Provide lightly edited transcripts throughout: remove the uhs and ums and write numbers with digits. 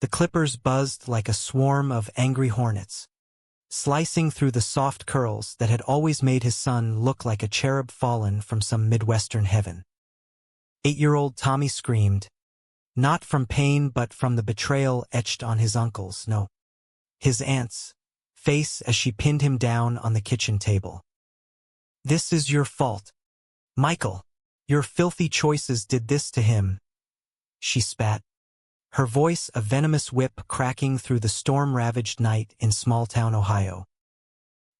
The clippers buzzed like a swarm of angry hornets, slicing through the soft curls that had always made his son look like a cherub fallen from some Midwestern heaven. 8-year-old Tommy screamed, not from pain but from the betrayal etched on his uncle's, no, his aunt's, face as she pinned him down on the kitchen table. "This is your fault. Michael, your filthy choices did this to him," she spat, her voice a venomous whip cracking through the storm-ravaged night in small-town Ohio.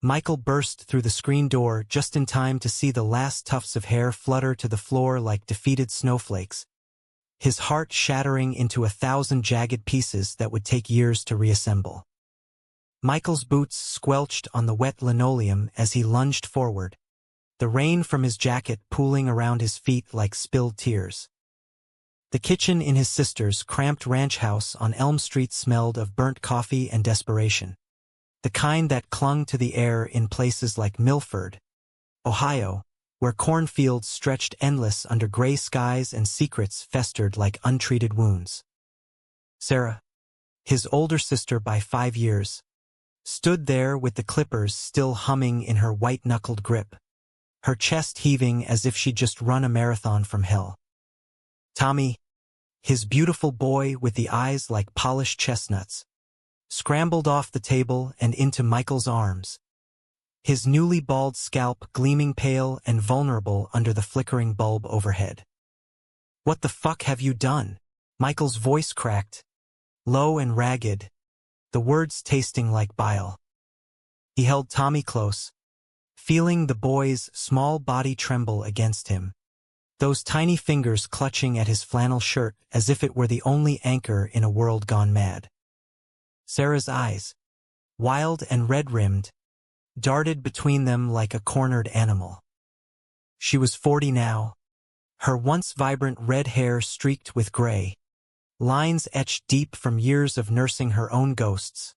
Michael burst through the screen door just in time to see the last tufts of hair flutter to the floor like defeated snowflakes, his heart shattering into 1,000 jagged pieces that would take years to reassemble. Michael's boots squelched on the wet linoleum as he lunged forward, the rain from his jacket pooling around his feet like spilled tears. The kitchen in his sister's cramped ranch house on Elm Street smelled of burnt coffee and desperation, the kind that clung to the air in places like Milford, Ohio, where cornfields stretched endless under gray skies and secrets festered like untreated wounds. Sarah, his older sister by 5 years, stood there with the clippers still humming in her white-knuckled grip, her chest heaving as if she'd just run a marathon from hell. Tommy, his beautiful boy with the eyes like polished chestnuts, scrambled off the table and into Michael's arms, his newly bald scalp gleaming pale and vulnerable under the flickering bulb overhead. "What the fuck have you done?" Michael's voice cracked, low and ragged, the words tasting like bile. He held Tommy close, feeling the boy's small body tremble against him, those tiny fingers clutching at his flannel shirt as if it were the only anchor in a world gone mad. Sarah's eyes, wild and red-rimmed, darted between them like a cornered animal. She was 40 now, her once vibrant red hair streaked with gray, lines etched deep from years of nursing her own ghosts,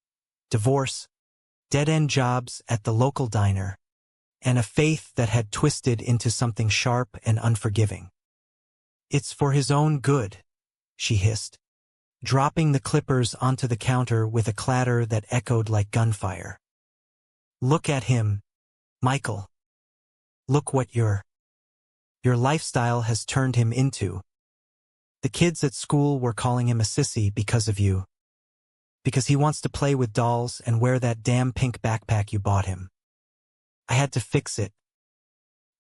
divorce, dead-end jobs at the local diner, and a faith that had twisted into something sharp and unforgiving. "It's for his own good," she hissed, dropping the clippers onto the counter with a clatter that echoed like gunfire. "Look at him, Michael. Look what your lifestyle has turned him into. The kids at school were calling him a sissy because of you. Because he wants to play with dolls and wear that damn pink backpack you bought him. I had to fix it.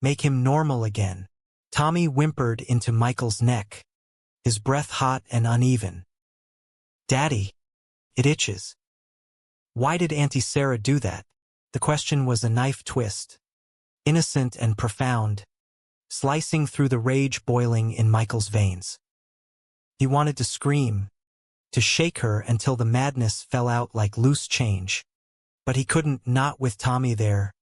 Make him normal again." Tommy whimpered into Michael's neck, his breath hot and uneven. "Daddy, it itches." Why did Auntie Sarah do that? The question was a knife twist, innocent and profound, slicing through the rage boiling in Michael's veins. He wanted to scream, to shake her until the madness fell out like loose change, but he couldn't, not with Tommy there,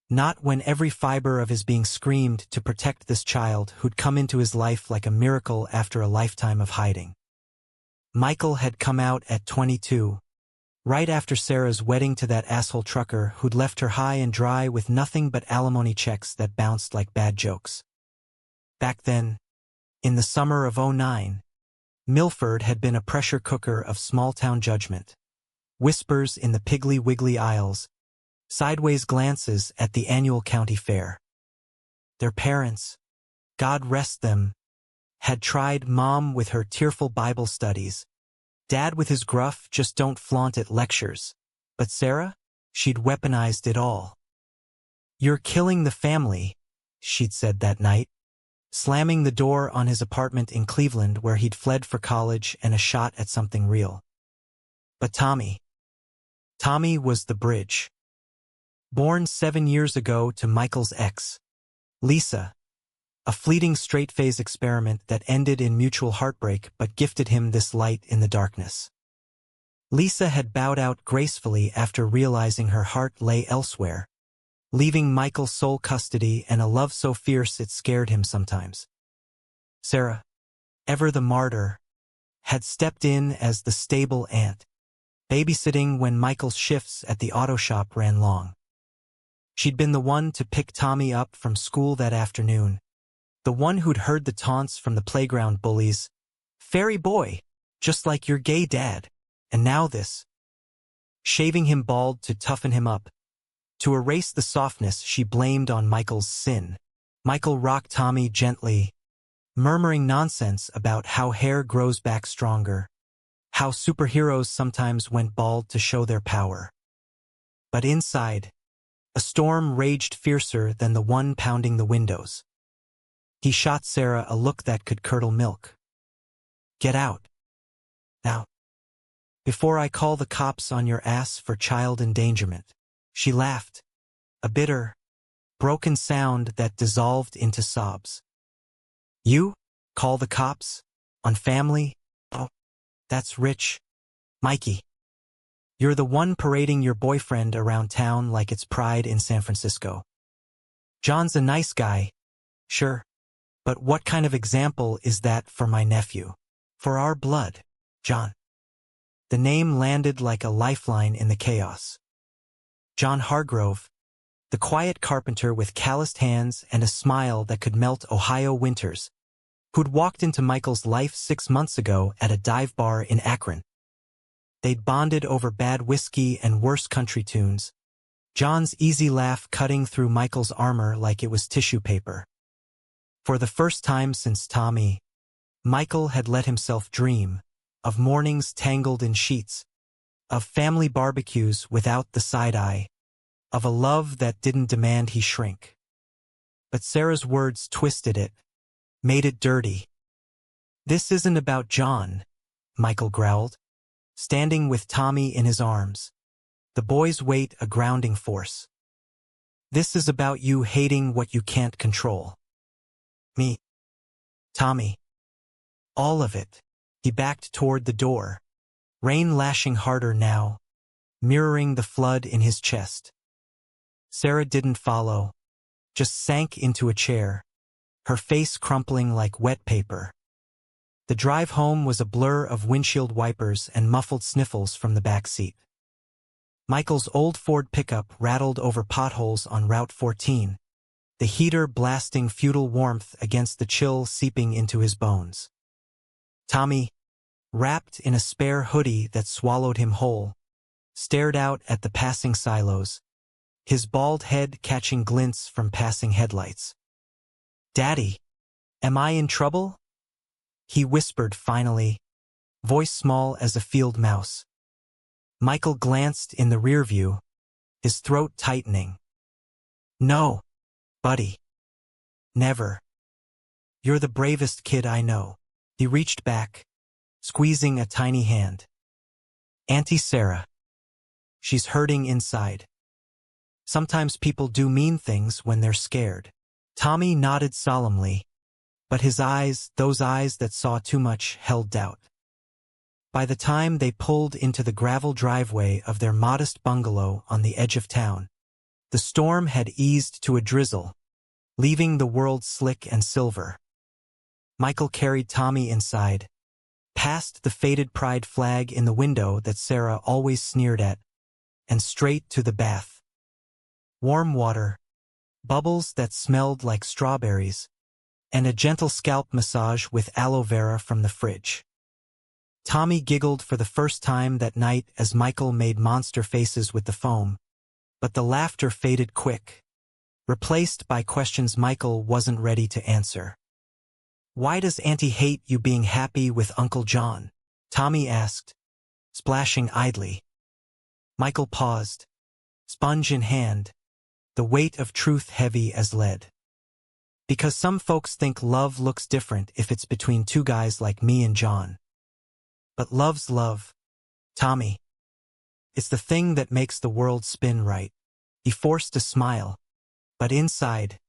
not when every fiber of his being screamed to protect this child who'd come into his life like a miracle after a lifetime of hiding. Michael had come out at 22, right after Sarah's wedding to that asshole trucker who'd left her high and dry with nothing but alimony checks that bounced like bad jokes. Back then, in the summer of '09, Milford had been a pressure cooker of small-town judgment. Whispers in the Piggly Wiggly aisles, sideways glances at the annual county fair. Their parents, God rest them, had tried, Mom with her tearful Bible studies, Dad with his gruff just don't flaunt it lectures, but Sarah, she'd weaponized it all. "You're killing the family," she'd said that night, slamming the door on his apartment in Cleveland where he'd fled for college and a shot at something real. But Tommy was the bridge. Born 7 years ago to Michael's ex, Lisa, a fleeting straight-phase experiment that ended in mutual heartbreak but gifted him this light in the darkness. Lisa had bowed out gracefully after realizing her heart lay elsewhere, leaving Michael sole custody and a love so fierce it scared him sometimes. Sarah, ever the martyr, had stepped in as the stable aunt, babysitting when Michael's shifts at the auto shop ran long. She'd been the one to pick Tommy up from school that afternoon, the one who'd heard the taunts from the playground bullies, "Fairy boy, just like your gay dad." And now this. Shaving him bald to toughen him up. To erase the softness she blamed on Michael's sin. Michael rocked Tommy gently, murmuring nonsense about how hair grows back stronger, how superheroes sometimes went bald to show their power. But inside, a storm raged fiercer than the one pounding the windows. He shot Sarah a look that could curdle milk. Get out. Now. Before I call the cops on your ass for child endangerment. She laughed, a bitter, broken sound that dissolved into sobs. You? Call the cops? On family? Oh, that's rich. Mikey. You're the one parading your boyfriend around town like it's Pride in San Francisco. John's a nice guy, sure. But what kind of example is that for my nephew? For our blood, John. The name landed like a lifeline in the chaos. John Hargrove, the quiet carpenter with calloused hands and a smile that could melt Ohio winters, who'd walked into Michael's life 6 months ago at a dive bar in Akron. They'd bonded over bad whiskey and worse country tunes, John's easy laugh cutting through Michael's armor like it was tissue paper. For the first time since Tommy, Michael had let himself dream of mornings tangled in sheets, of family barbecues without the side-eye, of a love that didn't demand he shrink. But Sarah's words twisted it, made it dirty. This isn't about John, Michael growled, standing with Tommy in his arms, the boy's weight a grounding force. This is about you hating what you can't control. Me. Tommy. All of it. He backed toward the door, rain lashing harder now, mirroring the flood in his chest. Sarah didn't follow, just sank into a chair, her face crumpling like wet paper. The drive home was a blur of windshield wipers and muffled sniffles from the back seat. Michael's old Ford pickup rattled over potholes on Route 14, the heater blasting futile warmth against the chill seeping into his bones. Tommy, wrapped in a spare hoodie that swallowed him whole, stared out at the passing silos, his bald head catching glints from passing headlights. Daddy, am I in trouble? He whispered finally, voice small as a field mouse. Michael glanced in the rear view, his throat tightening. No, buddy. Never. You're the bravest kid I know. He reached back, squeezing a tiny hand. Auntie Sarah. She's hurting inside. Sometimes people do mean things when they're scared. Tommy nodded solemnly, but his eyes, those eyes that saw too much, held doubt. By the time they pulled into the gravel driveway of their modest bungalow on the edge of town, the storm had eased to a drizzle, leaving the world slick and silver. Michael carried Tommy inside, past the faded pride flag in the window that Sarah always sneered at, and straight to the bath. Warm water, bubbles that smelled like strawberries, and a gentle scalp massage with aloe vera from the fridge. Tommy giggled for the first time that night as Michael made monster faces with the foam, but the laughter faded quick, replaced by questions Michael wasn't ready to answer. Why does Auntie hate you being happy with Uncle John? Tommy asked, splashing idly. Michael paused, sponge in hand, the weight of truth heavy as lead. Because some folks think love looks different if it's between two guys like me and John. But love's love, Tommy. It's the thing that makes the world spin right. He forced a smile, but inside,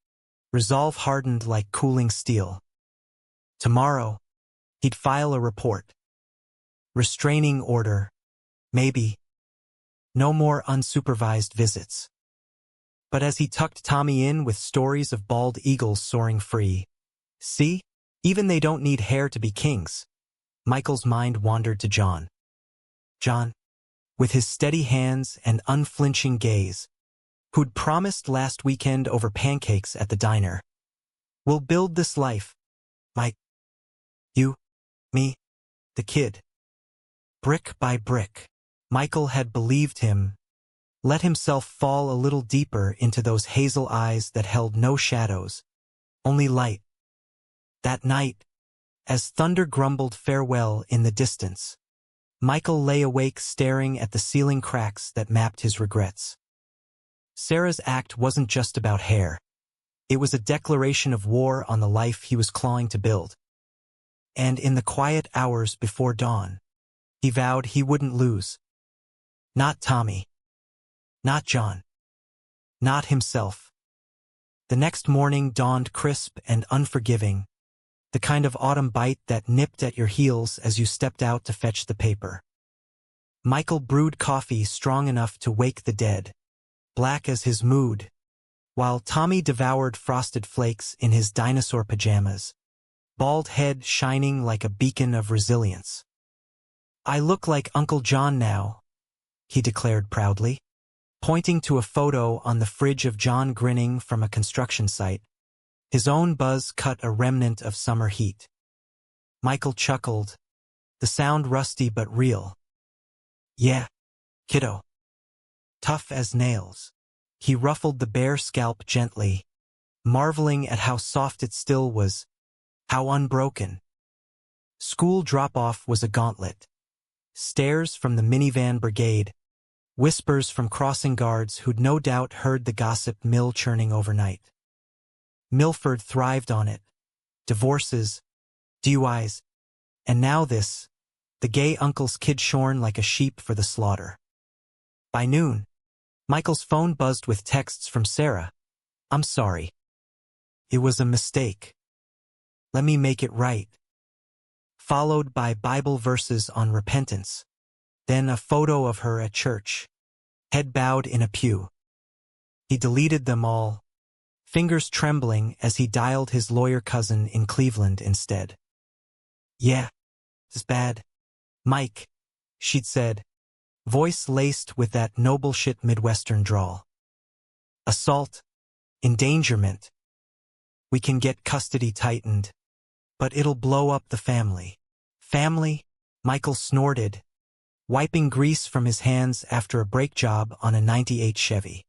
resolve hardened like cooling steel. Tomorrow, he'd file a report. Restraining order, maybe. No more unsupervised visits. But as he tucked Tommy in with stories of bald eagles soaring free, see, even they don't need hair to be kings, Michael's mind wandered to John. John, with his steady hands and unflinching gaze, who'd promised last weekend over pancakes at the diner. We'll build this life, Mike. You, me, the kid. Brick by brick, Michael had believed him, let himself fall a little deeper into those hazel eyes that held no shadows, only light. That night, as thunder grumbled farewell in the distance, Michael lay awake staring at the ceiling cracks that mapped his regrets. Sarah's act wasn't just about hair. It was a declaration of war on the life he was clawing to build. And in the quiet hours before dawn, he vowed he wouldn't lose. Not Tommy. Not John. Not himself. The next morning dawned crisp and unforgiving, the kind of autumn bite that nipped at your heels as you stepped out to fetch the paper. Michael brewed coffee strong enough to wake the dead, black as his mood, while Tommy devoured frosted flakes in his dinosaur pajamas, bald head shining like a beacon of resilience. "I look like Uncle John now," he declared proudly, pointing to a photo on the fridge of John grinning from a construction site. His own buzz cut a remnant of summer heat. Michael chuckled, the sound rusty but real. "Yeah, kiddo. Tough as nails." He ruffled the bare scalp gently, marveling at how soft it still was, how unbroken. School drop-off was a gauntlet. Stares from the minivan brigade, whispers from crossing guards who'd no doubt heard the gossip mill churning overnight. Milford thrived on it. Divorces, DUIs, and now this, the gay uncle's kid shorn like a sheep for the slaughter. By noon, Michael's phone buzzed with texts from Sarah. "I'm sorry. It was a mistake. Let me make it right." Followed by Bible verses on repentance. Then a photo of her at church, head bowed in a pew. He deleted them all, fingers trembling as he dialed his lawyer cousin in Cleveland instead. "Yeah, it's bad, Mike," she'd said, voice laced with that no bullshit Midwestern drawl. "Assault, endangerment. We can get custody tightened, but it'll blow up the family." "Family?" Michael snorted, wiping grease from his hands after a brake job on a '98 Chevy.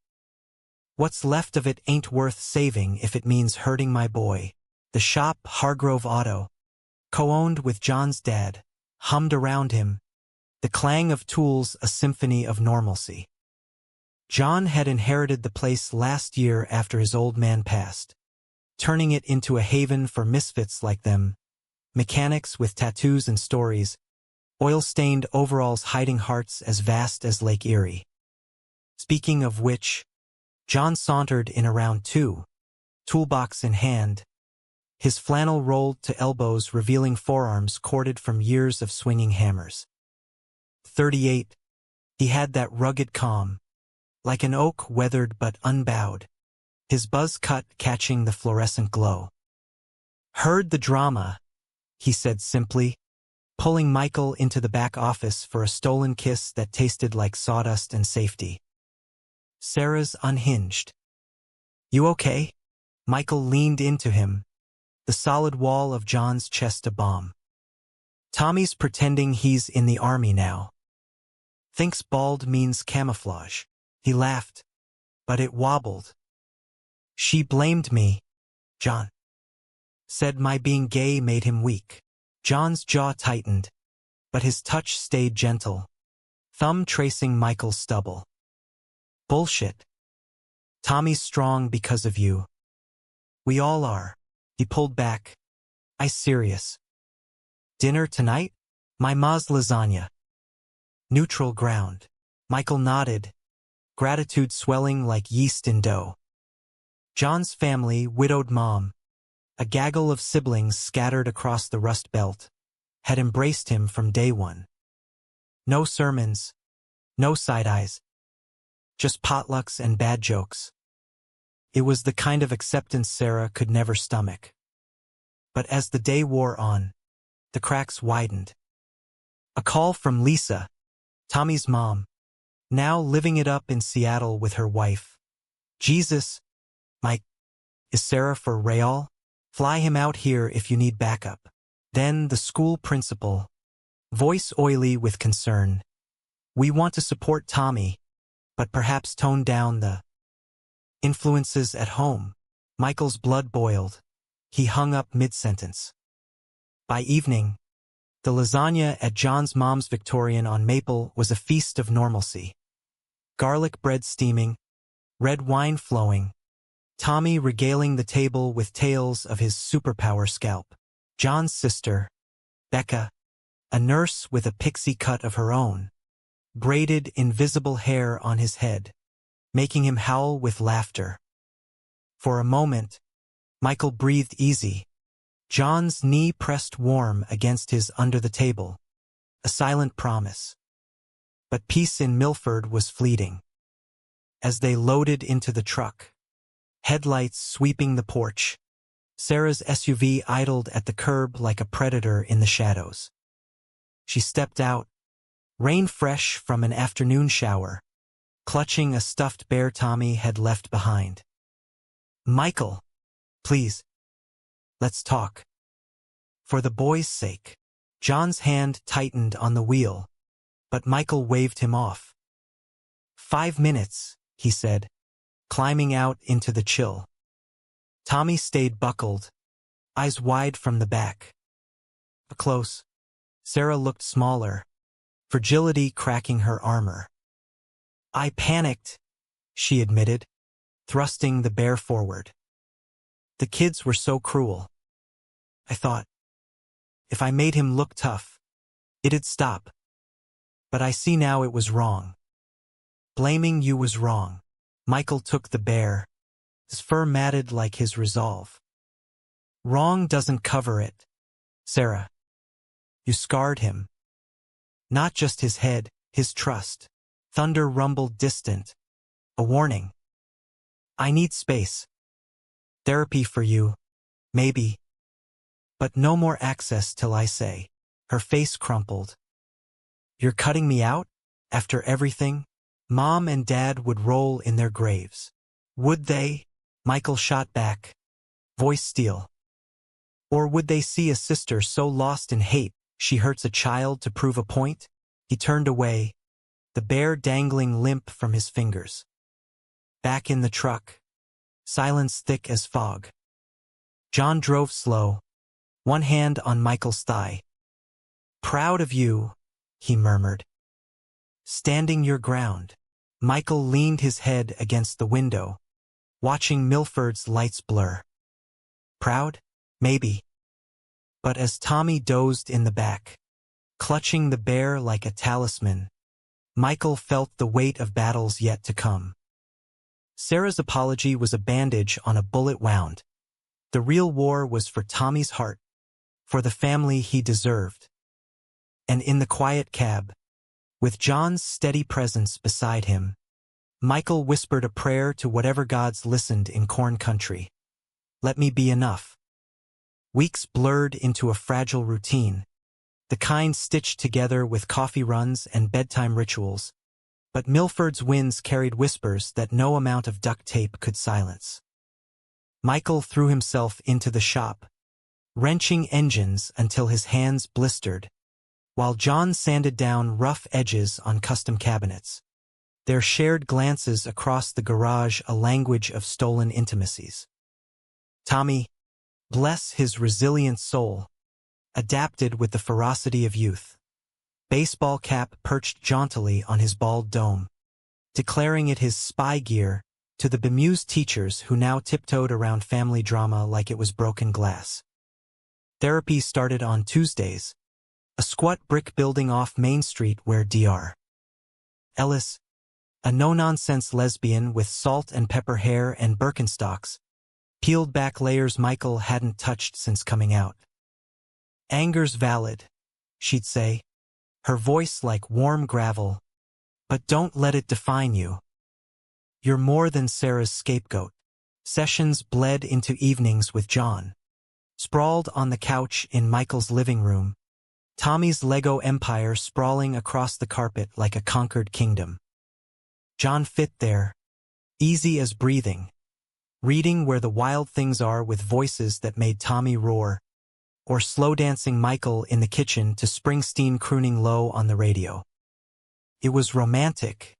"What's left of it ain't worth saving if it means hurting my boy." The shop, Hargrove Auto, co-owned with John's dad, hummed around him, the clang of tools a symphony of normalcy. John had inherited the place last year after his old man passed, turning it into a haven for misfits like them, mechanics with tattoos and stories, oil-stained overalls hiding hearts as vast as Lake Erie. Speaking of which, John sauntered in around 2, toolbox in hand, his flannel rolled to elbows revealing forearms corded from years of swinging hammers. 38, he had that rugged calm, like an oak weathered but unbowed, his buzz cut catching the fluorescent glow. "Heard the drama," he said simply, pulling Michael into the back office for a stolen kiss that tasted like sawdust and safety. Sarah's unhinged. "You okay?" Michael leaned into him, the solid wall of John's chest a bomb. "Tommy's pretending he's in the army now. Thinks bald means camouflage." He laughed, but it wobbled. "She blamed me," John said. "My being gay made him weak." John's jaw tightened, but his touch stayed gentle, thumb tracing Michael's stubble. "Bullshit. Tommy's strong because of you. We all are." He pulled back. "I serious. Dinner tonight? My ma's lasagna." Neutral ground. Michael nodded, gratitude swelling like yeast in dough. John's family, widowed mom, a gaggle of siblings scattered across the Rust Belt, had embraced him from day one. No sermons, no side-eyes, just potlucks and bad jokes. It was the kind of acceptance Sarah could never stomach. But as the day wore on, the cracks widened. A call from Lisa, Tommy's mom, now living it up in Seattle with her wife. "Jesus, Mike, is Sarah for real? Fly him out here if you need backup." Then the school principal, Voice oily with concern. We want to support Tommy, but perhaps tone down the influences at home. Michael's blood boiled. He hung up mid-sentence. By evening, the lasagna at John's mom's Victorian on Maple was a feast of normalcy. Garlic bread steaming, red wine flowing, Tommy regaling the table with tales of his superpower scalp. John's sister, Becca, a nurse with a pixie cut of her own, braided invisible hair on his head, making him howl with laughter. For a moment, Michael breathed easy. John's knee pressed warm against his under the table, a silent promise. But peace in Milford was fleeting. As they loaded into the truck, headlights sweeping the porch, Sarah's SUV idled at the curb like a predator in the shadows. She stepped out, rain fresh from an afternoon shower, clutching a stuffed bear Tommy had left behind. "Michael, please, let's talk." For the boy's sake. John's hand tightened on the wheel, but Michael waved him off. 5 minutes, he said, climbing out into the chill. Tommy stayed buckled, eyes wide from the back. Close, Sarah looked smaller, fragility cracking her armor. "I panicked," she admitted, thrusting the bear forward. "The kids were so cruel. I thought, if I made him look tough, it'd stop. But I see now it was wrong. Blaming you was wrong." Michael took the bear, his fur matted like his resolve. "Wrong doesn't cover it, Sarah. You scarred him. Not just his head, his trust." Thunder rumbled distant. A warning. "I need space. Therapy for you, maybe. But no more access till I say." Her face crumpled. "You're cutting me out? After everything?" Mom and Dad would roll in their graves. Would they? Michael shot back, voice steel. Or would they see a sister so lost in hate she hurts a child to prove a point? He turned away, the bear dangling limp from his fingers. Back in the truck, silence thick as fog. John drove slow, one hand on Michael's thigh. "Proud of you," he murmured. "Standing your ground." Michael leaned his head against the window, watching Milford's lights blur. Proud? Maybe. But as Tommy dozed in the back, clutching the bear like a talisman, Michael felt the weight of battles yet to come. Sarah's apology was a bandage on a bullet wound. The real war was for Tommy's heart, for the family he deserved. And in the quiet cab, with John's steady presence beside him, Michael whispered a prayer to whatever gods listened in corn country. "Let me be enough." Weeks blurred into a fragile routine, the kind stitched together with coffee runs and bedtime rituals, but Milford's winds carried whispers that no amount of duct tape could silence. Michael threw himself into the shop, wrenching engines until his hands blistered, while John sanded down rough edges on custom cabinets. Their shared glances across the garage a language of stolen intimacies. Tommy, bless his resilient soul, adapted with the ferocity of youth. Baseball cap perched jauntily on his bald dome, declaring it his spy gear to the bemused teachers who now tiptoed around family drama like it was broken glass. Therapy started on Tuesdays, a squat brick building off Main Street where Dr. Ellis, a no-nonsense lesbian with salt and pepper hair and Birkenstocks, peeled back layers Michael hadn't touched since coming out. "Anger's valid," she'd say, her voice like warm gravel, "but don't let it define you. You're more than Sarah's scapegoat." Sessions bled into evenings with John. Sprawled on the couch in Michael's living room, Tommy's Lego empire sprawling across the carpet like a conquered kingdom. John fit there, easy as breathing, reading where the wild things are with voices that made Tommy roar, or slow-dancing Michael in the kitchen to Springsteen crooning low on the radio. It was romantic.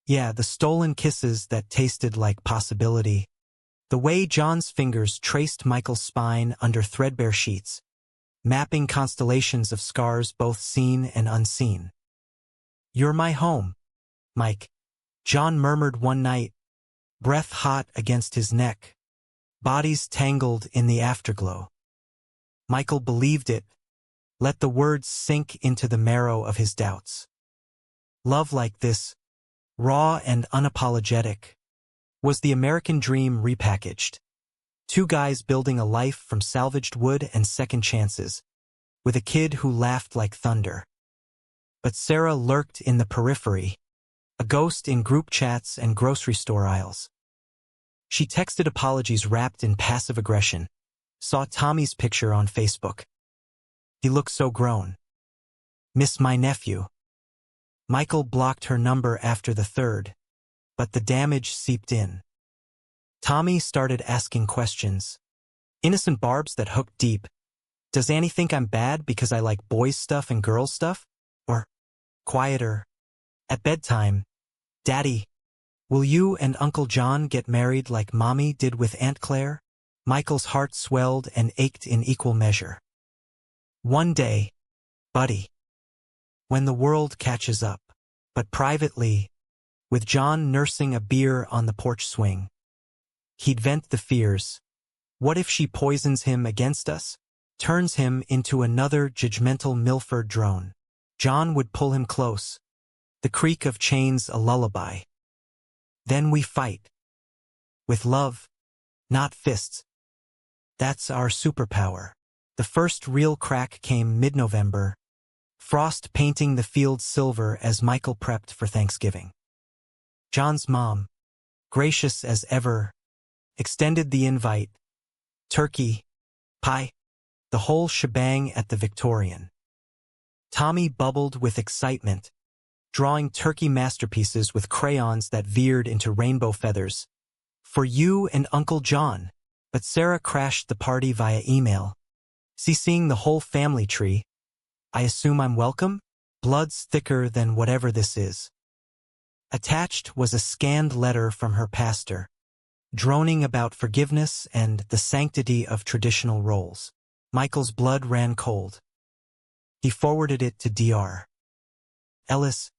Yeah, the stolen kisses that tasted like possibility. The way John's fingers traced Michael's spine under threadbare sheets, mapping constellations of scars both seen and unseen. "You're my home, Mike," John murmured one night, breath hot against his neck, bodies tangled in the afterglow. Michael believed it, let the words sink into the marrow of his doubts. Love like this, raw and unapologetic, was the American dream repackaged. Two guys building a life from salvaged wood and second chances, with a kid who laughed like thunder. But Sarah lurked in the periphery, a ghost in group chats and grocery store aisles. She texted apologies wrapped in passive aggression, saw Tommy's picture on Facebook. He looked so grown. "Miss my nephew." Michael blocked her number after the third, but the damage seeped in. Tommy started asking questions. Innocent barbs that hooked deep. "Does Annie think I'm bad because I like boys' stuff and girls' stuff?" Or, quieter, at bedtime, "Daddy, will you and Uncle John get married like Mommy did with Aunt Claire?" Michael's heart swelled and ached in equal measure. "One day, buddy. When the world catches up." But privately, with John nursing a beer on the porch swing, he'd vent the fears. What if she poisons him against us? Turns him into another judgmental Milford drone? John would pull him close, the creak of chains a lullaby. Then we fight. With love, not fists. That's our superpower. The first real crack came mid-November, frost painting the fields silver as Michael prepped for Thanksgiving. John's mom, gracious as ever, extended the invite. Turkey, pie, the whole shebang at the Victorian. Tommy bubbled with excitement, drawing turkey masterpieces with crayons that veered into rainbow feathers. "For you and Uncle John." But Sarah crashed the party via email, CCing the whole family tree. "I assume I'm welcome? Blood's thicker than whatever this is." Attached was a scanned letter from her pastor, droning about forgiveness and the sanctity of traditional roles. Michael's blood ran cold. He forwarded it to Dr. Ellis,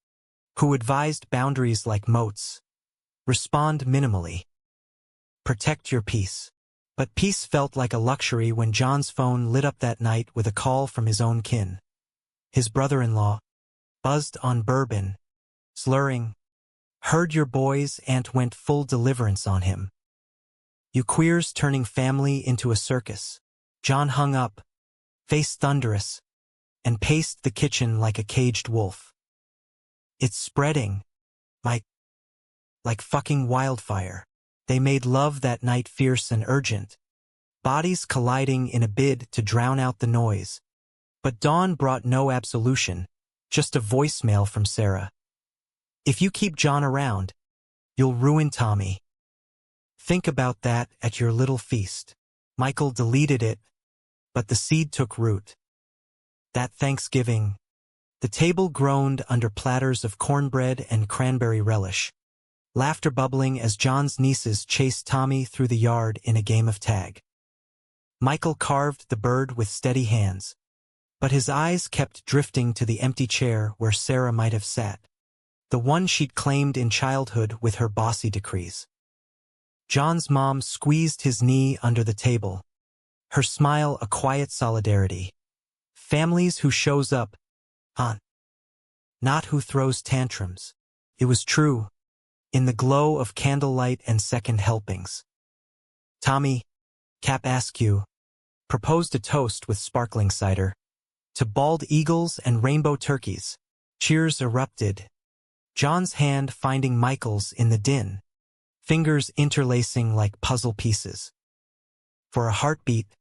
who advised boundaries like moats. Respond minimally. Protect your peace. But peace felt like a luxury when John's phone lit up that night with a call from his own kin. His brother-in-law, buzzed on bourbon, slurring, "Heard your boy's aunt went full deliverance on him. You queers turning family into a circus." John hung up, face thunderous, and paced the kitchen like a caged wolf. "It's spreading, Mike, like fucking wildfire." They made love that night fierce and urgent, bodies colliding in a bid to drown out the noise. But dawn brought no absolution, just a voicemail from Sarah. "If you keep John around, you'll ruin Tommy. Think about that at your little feast." Michael deleted it, but the seed took root. That Thanksgiving, the table groaned under platters of cornbread and cranberry relish, laughter bubbling as John's nieces chased Tommy through the yard in a game of tag. Michael carved the bird with steady hands, but his eyes kept drifting to the empty chair where Sarah might have sat, the one she'd claimed in childhood with her bossy decrees. John's mom squeezed his knee under the table, her smile a quiet solidarity. Families who shows up, not who throws tantrums. It was true, in the glow of candlelight and second helpings. Tommy, Cap Askew, proposed a toast with sparkling cider. To bald eagles and rainbow turkeys. Cheers erupted, John's hand finding Michael's in the din, fingers interlacing like puzzle pieces. For a heartbeat,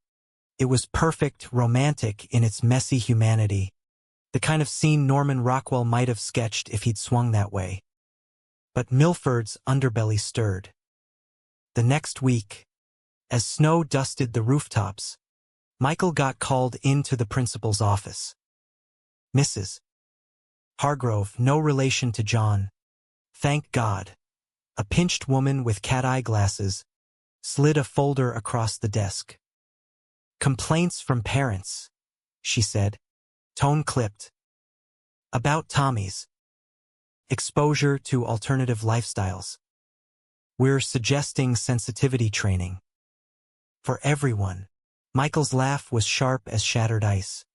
it was perfect, romantic in its messy humanity, the kind of scene Norman Rockwell might have sketched if he'd swung that way. But Milford's underbelly stirred. The next week, as snow dusted the rooftops, Michael got called into the principal's office. Mrs. Hargrove, no relation to John. Thank God. A pinched woman with cat-eye glasses slid a folder across the desk. Complaints from parents, she said, tone clipped. About Tommy's exposure to alternative lifestyles. We're suggesting sensitivity training. For everyone. Michael's laugh was sharp as shattered ice.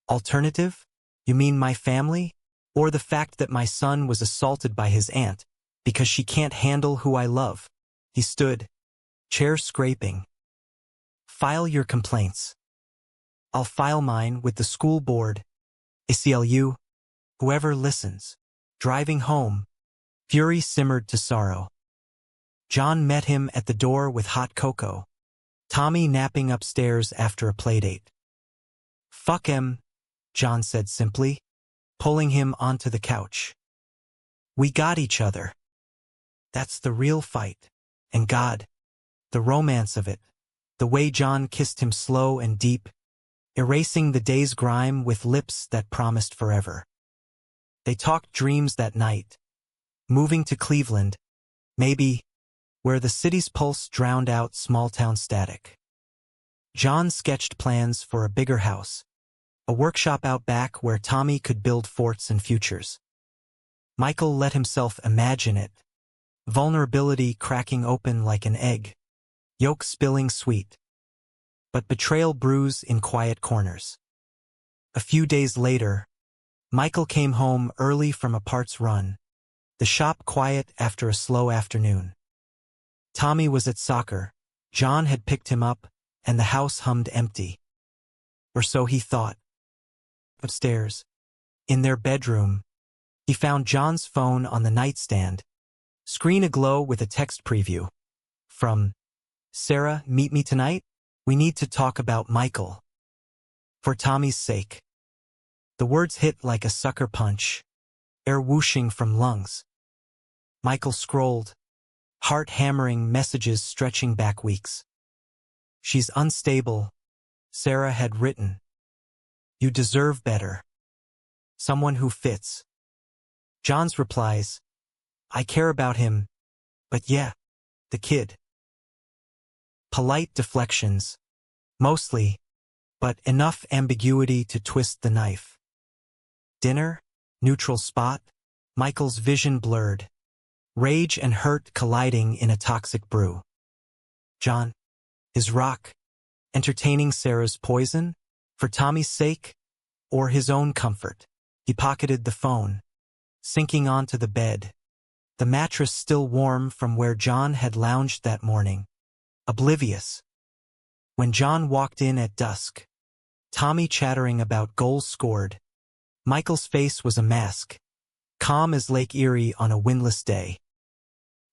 Alternative? You mean my family? Or the fact that my son was assaulted by his aunt because she can't handle who I love? He stood, chair scraping. File your complaints. I'll file mine with the school board. ACLU. Whoever listens. Driving home, fury simmered to sorrow. John met him at the door with hot cocoa. Tommy napping upstairs after a playdate. Fuck him, John said simply, pulling him onto the couch. We got each other. That's the real fight. And God, the romance of it, the way John kissed him slow and deep, erasing the day's grime with lips that promised forever. They talked dreams that night. Moving to Cleveland, maybe, where the city's pulse drowned out small-town static. John sketched plans for a bigger house, a workshop out back where Tommy could build forts and futures. Michael let himself imagine it, vulnerability cracking open like an egg, yolk spilling sweet, but betrayal brews in quiet corners. A few days later, Michael came home early from a parts run, the shop quiet after a slow afternoon. Tommy was at soccer, John had picked him up, and the house hummed empty. Or so he thought. Upstairs, in their bedroom, he found John's phone on the nightstand, screen aglow with a text preview. From, Sarah, meet me tonight? We need to talk about Michael. For Tommy's sake. The words hit like a sucker punch, air whooshing from lungs. Michael scrolled, heart-hammering messages stretching back weeks. She's unstable, Sarah had written. You deserve better. Someone who fits. John's replies, I care about him, but yeah, the kid. Polite deflections, mostly, but enough ambiguity to twist the knife. Dinner, neutral spot, Michael's vision blurred. Rage and hurt colliding in a toxic brew. John, his rock, entertaining Sarah's poison, for Tommy's sake, or his own comfort. He pocketed the phone, sinking onto the bed, the mattress still warm from where John had lounged that morning, oblivious. When John walked in at dusk, Tommy chattering about goals scored, Michael's face was a mask, calm as Lake Erie on a windless day.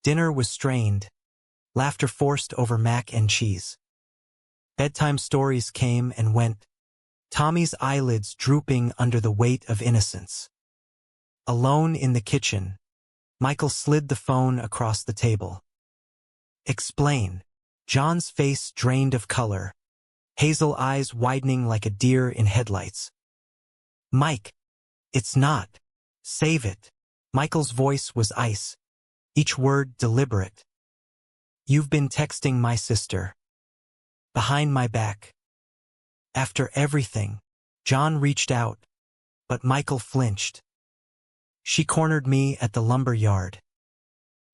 Dinner was strained, laughter forced over mac and cheese. Bedtime stories came and went, Tommy's eyelids drooping under the weight of innocence. Alone in the kitchen, Michael slid the phone across the table. Explain. John's face drained of color, hazel eyes widening like a deer in headlights. Mike, it's not. Save it. Michael's voice was ice, each word deliberate. You've been texting my sister. Behind my back. After everything, John reached out, but Michael flinched. She cornered me at the lumber yard,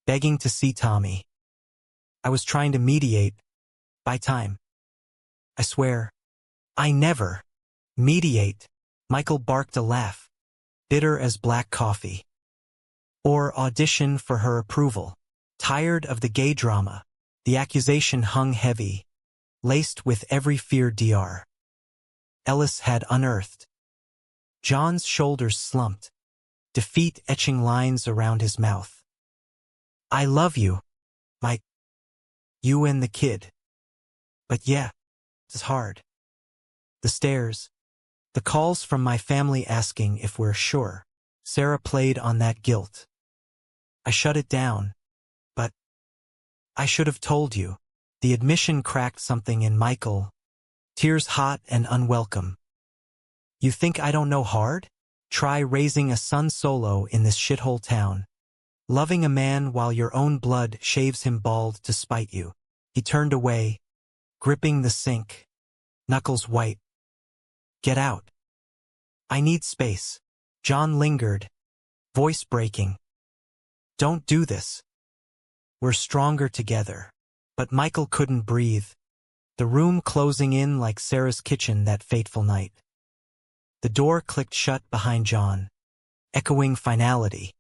begging to see Tommy. I was trying to mediate. Buy time. I swear, I never mediate. Michael barked a laugh, bitter as black coffee. Or audition for her approval. Tired of the gay drama, the accusation hung heavy, laced with every fear Dr. Ellis had unearthed. John's shoulders slumped, defeat etching lines around his mouth. I love you, Mike. You and the kid. But yeah, it's hard. The stares, the calls from my family asking if we're sure. Sarah played on that guilt. I shut it down. But I should have told you. The admission cracked something in Michael, tears hot and unwelcome. You think I don't know hard? Try raising a son solo in this shithole town. Loving a man while your own blood shaves him bald to spite you. He turned away, gripping the sink, knuckles white. Get out. I need space. John lingered, voice breaking. Don't do this. We're stronger together. But Michael couldn't breathe, the room closing in like Sarah's kitchen that fateful night. The door clicked shut behind John, echoing finality.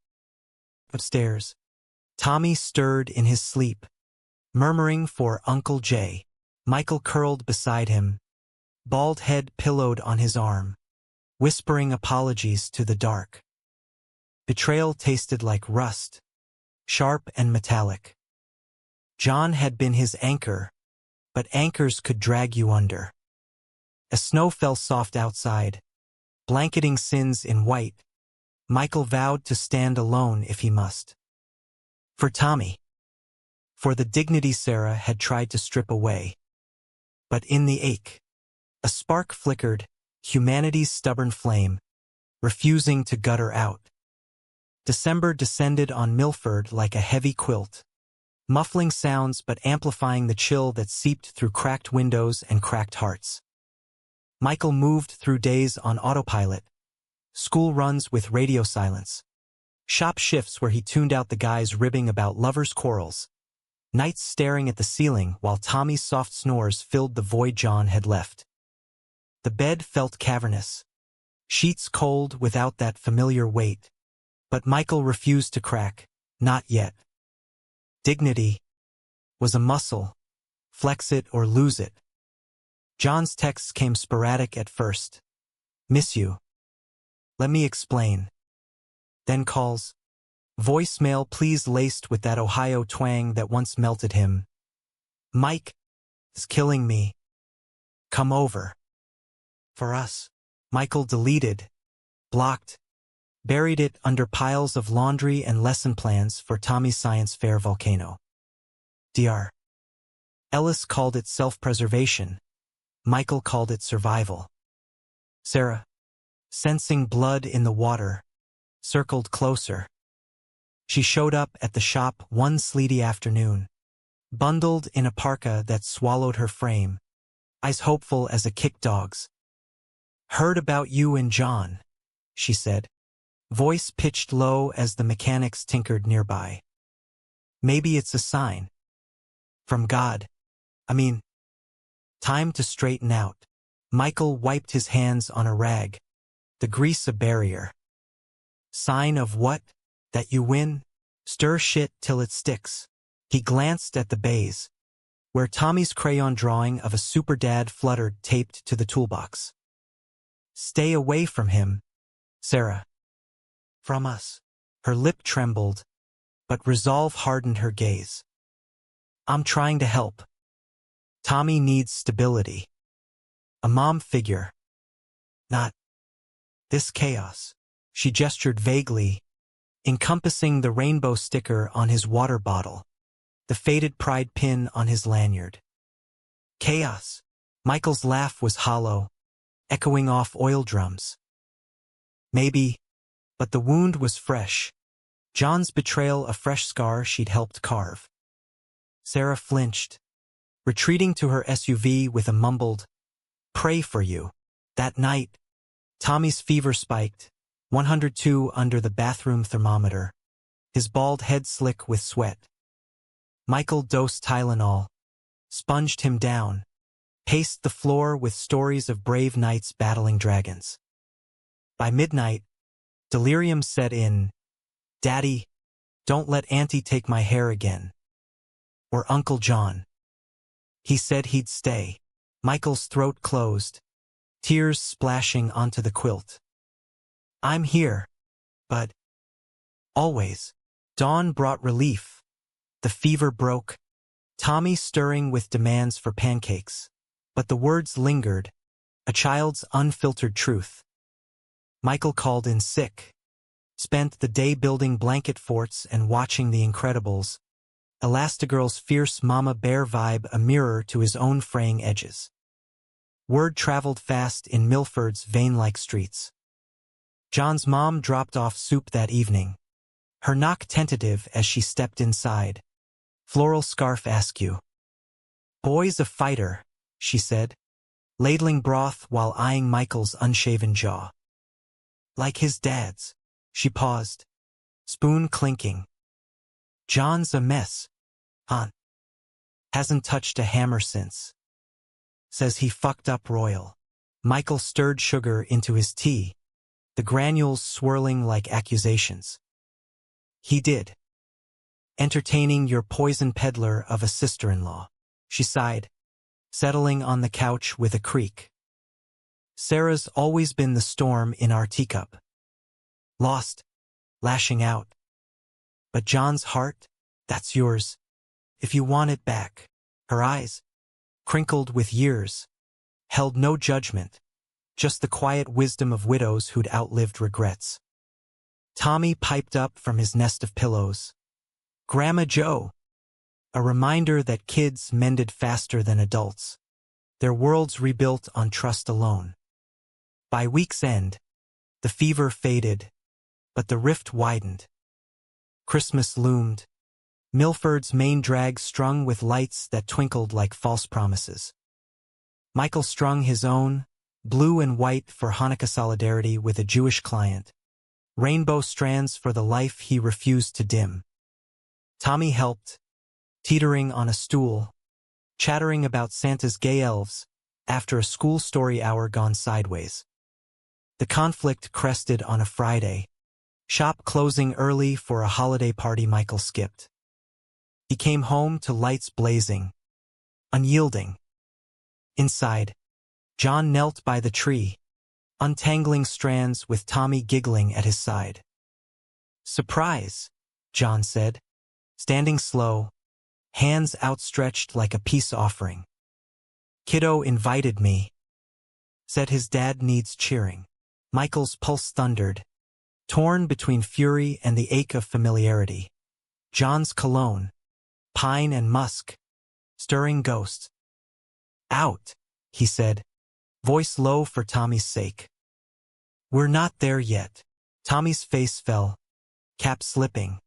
Upstairs, Tommy stirred in his sleep, murmuring for Uncle Jay. Michael curled beside him, bald head pillowed on his arm, whispering apologies to the dark. Betrayal tasted like rust, sharp and metallic. John had been his anchor, but anchors could drag you under. As snow fell soft outside, blanketing sins in white, Michael vowed to stand alone if he must. For Tommy. For the dignity Sarah had tried to strip away. But in the ache, a spark flickered, humanity's stubborn flame, refusing to gutter out. December descended on Milford like a heavy quilt, muffling sounds but amplifying the chill that seeped through cracked windows and cracked hearts. Michael moved through days on autopilot, school runs with radio silence, shop shifts where he tuned out the guys ribbing about lovers' quarrels, nights staring at the ceiling while Tommy's soft snores filled the void John had left. The bed felt cavernous, sheets cold without that familiar weight, but Michael refused to crack, not yet. Dignity was a muscle, flex it or lose it. John's texts came sporadic at first. Miss you. Let me explain. Then calls. Voicemail please laced with that Ohio twang that once melted him. Mike is killing me. Come over. For us. Michael deleted, blocked, buried it under piles of laundry and lesson plans for Tommy's science fair volcano. Dr. Ellis called it self-preservation. Michael called it survival. Sarah, sensing blood in the water, circled closer. She showed up at the shop one sleety afternoon, bundled in a parka that swallowed her frame, eyes hopeful as a kick dog's. Heard about you and John, she said, voice pitched low as the mechanics tinkered nearby. Maybe it's a sign. From God. Time to straighten out. Michael wiped his hands on a rag, the grease a barrier. Sign of what? That you win? Stir shit till it sticks. He glanced at the bays, where Tommy's crayon drawing of a super dad fluttered taped to the toolbox. Stay away from him, Sarah. From us. Her lip trembled, but resolve hardened her gaze. I'm trying to help. Tommy needs stability. A mom figure. Not this chaos. She gestured vaguely, encompassing the rainbow sticker on his water bottle, the faded pride pin on his lanyard. Chaos. Michael's laugh was hollow, echoing off oil drums. Maybe, but the wound was fresh. John's betrayal a fresh scar she'd helped carve. Sarah flinched, retreating to her SUV with a mumbled, "Pray for you." That night, Tommy's fever spiked, 102 under the bathroom thermometer, his bald head slick with sweat. Michael dosed Tylenol, sponged him down, paced the floor with stories of brave knights battling dragons. By midnight, delirium set in. Daddy, don't let Auntie take my hair again. Or Uncle John. He said he'd stay. Michael's throat closed, tears splashing onto the quilt. I'm here, but always. Dawn brought relief. The fever broke, Tommy stirring with demands for pancakes. But the words lingered, a child's unfiltered truth. Michael called in sick, spent the day building blanket forts and watching The Incredibles, Elastigirl's fierce mama bear vibe a mirror to his own fraying edges. Word traveled fast in Milford's vein-like streets. John's mom dropped off soup that evening, her knock tentative as she stepped inside. Floral scarf askew. "Boy's a fighter," she said, ladling broth while eyeing Michael's unshaven jaw. "Like his dad's." She paused, spoon clinking. "John's a mess. Aunt. Hasn't touched a hammer since. Says he fucked up royal." Michael stirred sugar into his tea, the granules swirling like accusations. "He did. Entertaining your poison peddler of a sister-in-law," she sighed, settling on the couch with a creak. "Sarah's always been the storm in our teacup. Lost, lashing out. But John's heart, that's yours, if you want it back." Her eyes, crinkled with years, held no judgment, just the quiet wisdom of widows who'd outlived regrets. Tommy piped up from his nest of pillows. "Grandma Joe." A reminder that kids mended faster than adults, their worlds rebuilt on trust alone. By week's end, the fever faded, but the rift widened. Christmas loomed, Milford's main drag strung with lights that twinkled like false promises. Michael strung his own, blue and white for Hanukkah solidarity with a Jewish client, rainbow strands for the life he refused to dim. Tommy helped, teetering on a stool, chattering about Santa's gay elves after a school story hour gone sideways. The conflict crested on a Friday, shop closing early for a holiday party Michael skipped. He came home to lights blazing, unyielding. Inside, John knelt by the tree, untangling strands with Tommy giggling at his side. "Surprise," John said, standing slow, hands outstretched like a peace offering. "Kiddo invited me. Said his dad needs cheering." Michael's pulse thundered, torn between fury and the ache of familiarity. John's cologne, pine and musk, stirring ghosts. "Out," he said, voice low for Tommy's sake. "We're not there yet." Tommy's face fell, cap slipping.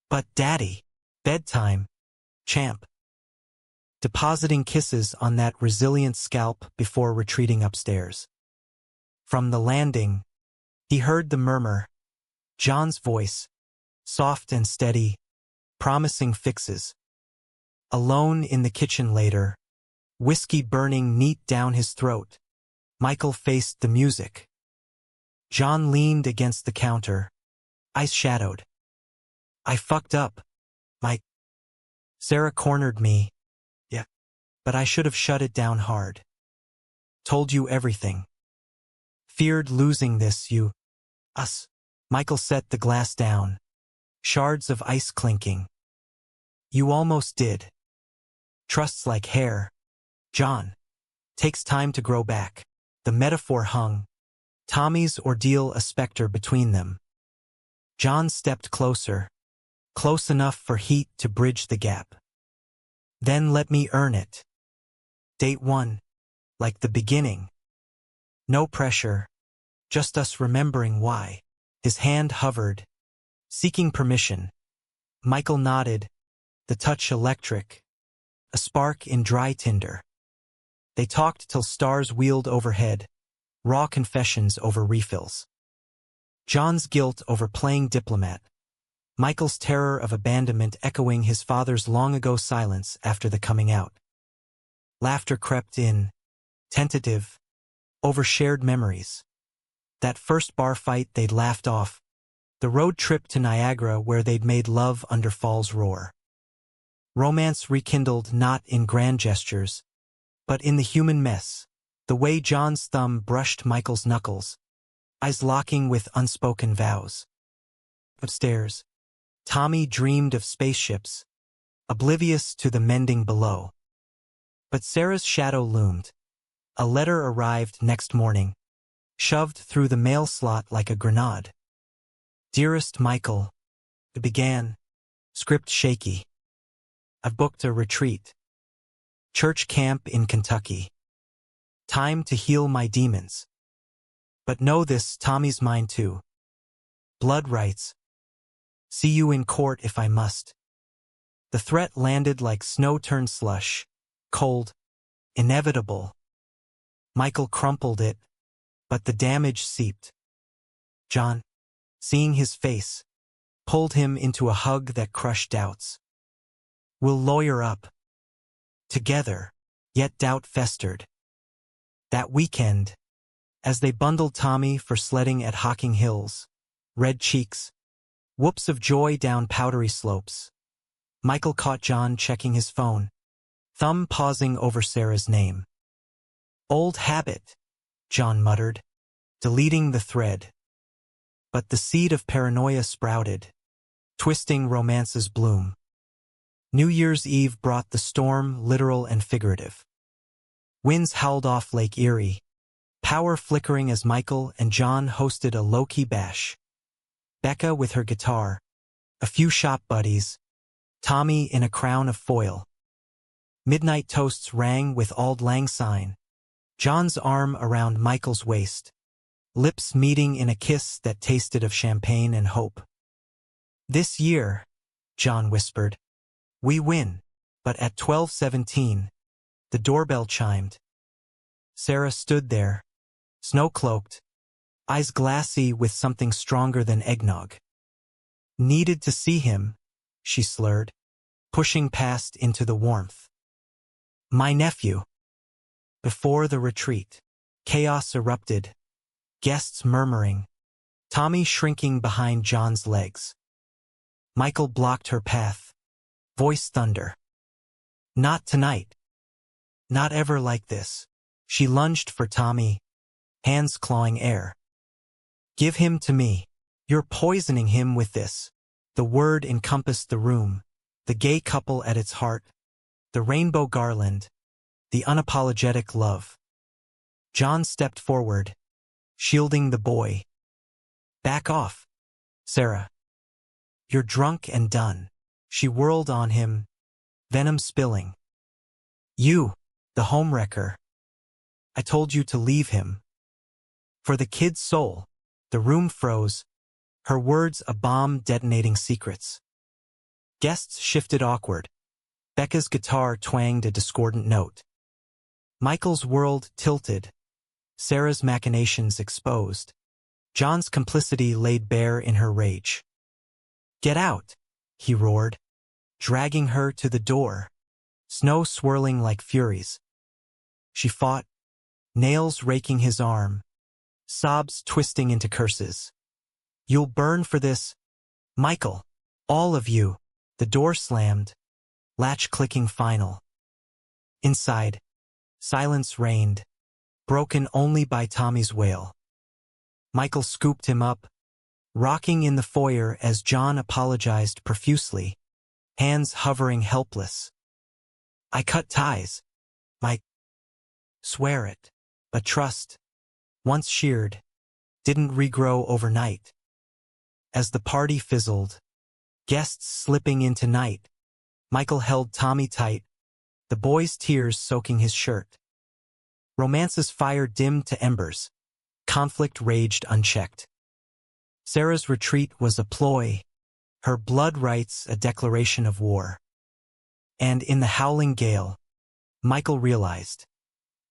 "But Daddy." "Bedtime, champ." Depositing kisses on that resilient scalp before retreating upstairs. From the landing, he heard the murmur, John's voice, soft and steady, promising fixes. Alone in the kitchen later, whiskey burning neat down his throat, Michael faced the music. John leaned against the counter, eyes shadowed. "I fucked up, Mike. Sarah cornered me. Yeah. But I should have shut it down hard. Told you everything. Feared losing this, us." Michael set the glass down, shards of ice clinking. "You almost did. Trust's like hair, John. Takes time to grow back." The metaphor hung, Tommy's ordeal a specter between them. John stepped closer, close enough for heat to bridge the gap. "Then let me earn it. Date 1, like the beginning. No pressure, just us remembering why." His hand hovered, seeking permission. Michael nodded, the touch electric, a spark in dry tinder. They talked till stars wheeled overhead, raw confessions over refills. John's guilt over playing diplomat, Michael's terror of abandonment echoing his father's long-ago silence after the coming out. Laughter crept in, tentative, over shared memories. That first bar fight they'd laughed off, the road trip to Niagara where they'd made love under fall's roar. Romance rekindled not in grand gestures, but in the human mess, the way John's thumb brushed Michael's knuckles, eyes locking with unspoken vows. Upstairs, Tommy dreamed of spaceships, oblivious to the mending below. But Sarah's shadow loomed. A letter arrived next morning, shoved through the mail slot like a grenade. "Dearest Michael," it began, script shaky. "I've booked a retreat. Church camp in Kentucky. Time to heal my demons. But know this, Tommy's mine too. Blood rights. See you in court if I must. The threat landed like snow turned slush. Cold. Inevitable. Michael crumpled it, but the damage seeped. John, seeing his face, pulled him into a hug that crushed doubts. We'll lawyer up. Together, yet doubt festered. That weekend, as they bundled Tommy for sledding at Hocking Hills, red cheeks, whoops of joy down powdery slopes, Michael caught John checking his phone, thumb pausing over Sarah's name. Old habit, John muttered, deleting the thread. But the seed of paranoia sprouted, twisting romance's bloom. New Year's Eve brought the storm, literal and figurative. Winds howled off Lake Erie, power flickering as Michael and John hosted a low-key bash. Becca with her guitar, a few shop buddies, Tommy in a crown of foil. Midnight toasts rang with Auld Lang Syne, John's arm around Michael's waist, lips meeting in a kiss that tasted of champagne and hope. This year, John whispered, we win. But at 12:17, the doorbell chimed. Sarah stood there, snow-cloaked, eyes glassy with something stronger than eggnog. Needed to see him, she slurred, pushing past into the warmth. My nephew. Before the retreat, chaos erupted, guests murmuring, Tommy shrinking behind John's legs. Michael blocked her path, voice thunder. Not tonight. Not ever like this. She lunged for Tommy, hands clawing air. Give him to me. You're poisoning him with this. The word encompassed the room, the gay couple at its heart, the rainbow garland, the unapologetic love. John stepped forward, shielding the boy. Back off, Sarah. You're drunk and done. She whirled on him, venom spilling. You, the homewrecker. I told you to leave him. For the kid's soul, the room froze, her words a bomb detonating secrets. Guests shifted awkward. Becca's guitar twanged a discordant note. Michael's world tilted, Sarah's machinations exposed. John's complicity laid bare in her rage. Get out, he roared, dragging her to the door, snow swirling like furies. She fought, nails raking his arm, sobs twisting into curses. You'll burn for this, Michael, all of you. The door slammed, latch clicking final. Inside, silence reigned, broken only by Tommy's wail. Michael scooped him up, rocking in the foyer as John apologized profusely, hands hovering helpless. I cut ties, Mike. Swear it, but trust, once sheared, didn't regrow overnight. As the party fizzled, guests slipping into night, Michael held Tommy tight, the boy's tears soaking his shirt. Romance's fire dimmed to embers, conflict raged unchecked. Sarah's retreat was a ploy, her blood rights a declaration of war. And in the howling gale, Michael realized,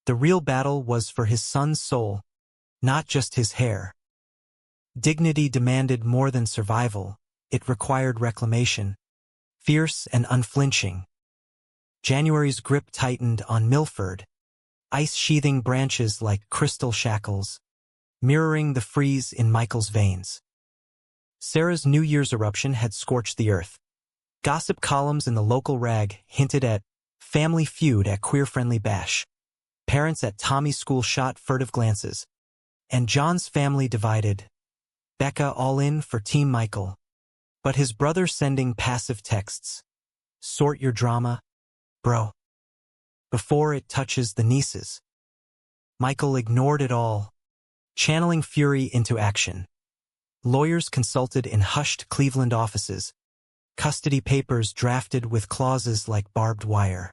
the real battle was for his son's soul, not just his hair. Dignity demanded more than survival, it required reclamation, fierce and unflinching. January's grip tightened on Milford, ice sheathing branches like crystal shackles, mirroring the freeze in Michael's veins. Sarah's New Year's eruption had scorched the earth. Gossip columns in the local rag hinted at family feud at queer-friendly bash. Parents at Tommy's school shot furtive glances. And John's family divided. Becca all in for Team Michael. But his brother sending passive texts. Sort your drama, bro. Before it touches the nieces. Michael ignored it all, channeling fury into action. Lawyers consulted in hushed Cleveland offices, custody papers drafted with clauses like barbed wire.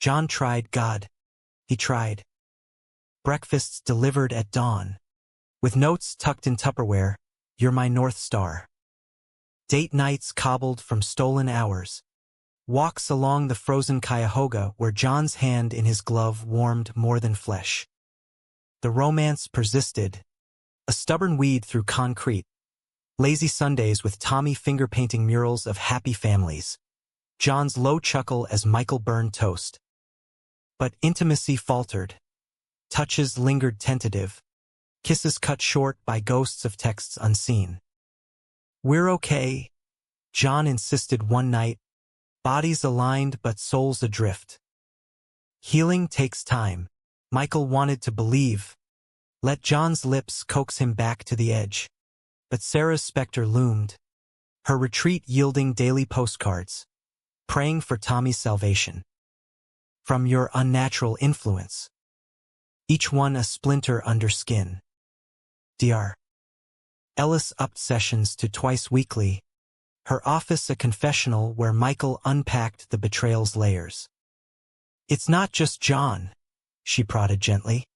John tried God. He tried. breakfasts delivered at dawn, with notes tucked in Tupperware, "You're my North Star." Date nights cobbled from stolen hours, walks along the frozen Cuyahoga where John's hand in his glove warmed more than flesh. The romance persisted, a stubborn weed through concrete. Lazy Sundays with Tommy finger-painting murals of happy families. John's low chuckle as Michael burned toast. But intimacy faltered. Touches lingered tentative. Kisses cut short by ghosts of texts unseen. "We're okay," John insisted one night, bodies aligned but souls adrift. Healing takes time. Michael wanted to believe. Let John's lips coax him back to the edge. But Sarah's specter loomed, her retreat yielding daily postcards, praying for Tommy's salvation. "From your unnatural influence." Each one a splinter under skin. Dr. Ellis upped sessions to twice weekly, her office a confessional where Michael unpacked the betrayal's layers. "It's not just John," she prodded gently.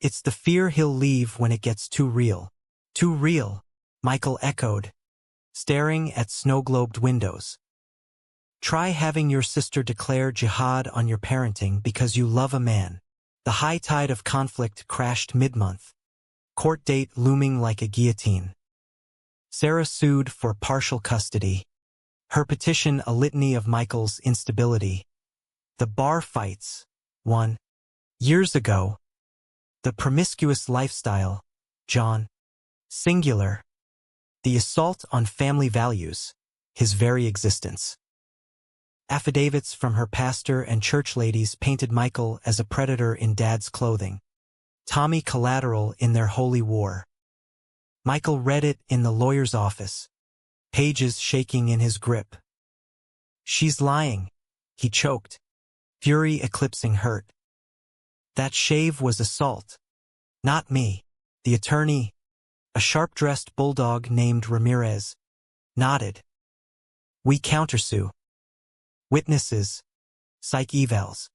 "It's the fear he'll leave when it gets too real." "Too real," Michael echoed, staring at snow-globed windows. "Try having your sister declare jihad on your parenting because you love a man." The high tide of conflict crashed mid-month, court date looming like a guillotine. Sarah sued for partial custody, her petition a litany of Michael's instability. The bar fights, one. Years ago. The promiscuous lifestyle, John. Singular. The assault on family values, his very existence. Affidavits from her pastor and church ladies painted Michael as a predator in Dad's clothing. Tommy collateral in their holy war. Michael read it in the lawyer's office, pages shaking in his grip. "She's lying," he choked, fury eclipsing hurt. "That shave was assault. Not me." The attorney, a sharp-dressed bulldog named Ramirez, nodded. "We countersue. Witnesses, psych evals.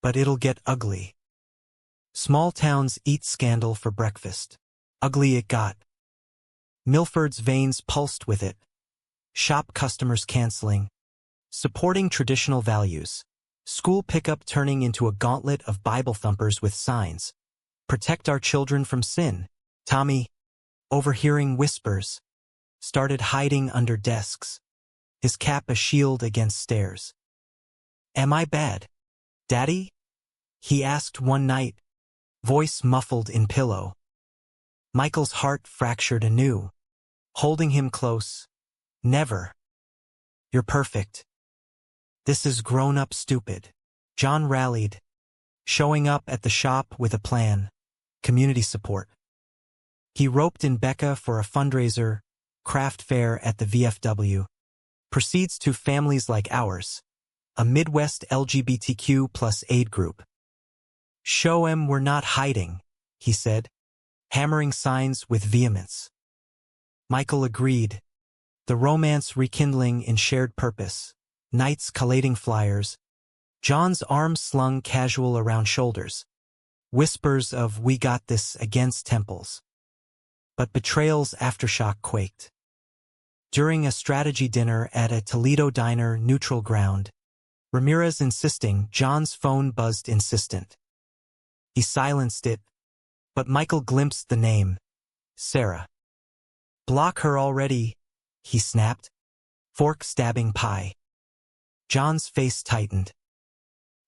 But it'll get ugly." Small towns eat scandal for breakfast. Ugly it got. Milford's veins pulsed with it. Shop customers canceling. Supporting traditional values. School pickup turning into a gauntlet of Bible thumpers with signs. "Protect our children from sin." Tommy, overhearing whispers, started hiding under desks, his cap a shield against stares. "Am I bad, Daddy?" he asked one night, voice muffled in pillow. Michael's heart fractured anew, holding him close. "Never. You're perfect. This is grown-up stupid." John rallied, showing up at the shop with a plan, community support. He roped in Becca for a fundraiser, craft fair at the VFW. Proceeds to families like ours, a Midwest LGBTQ plus aid group. "Show 'em we're not hiding," he said, hammering signs with vehemence. Michael agreed, the romance rekindling in shared purpose, nights collating flyers, John's arms slung casual around shoulders, whispers of "we got this" against temples. But betrayal's aftershock quaked. During a strategy dinner at a Toledo diner neutral ground, Ramirez insisting, John's phone buzzed insistent. He silenced it, but Michael glimpsed the name, Sarah. "Block her already," he snapped, fork stabbing pie. John's face tightened.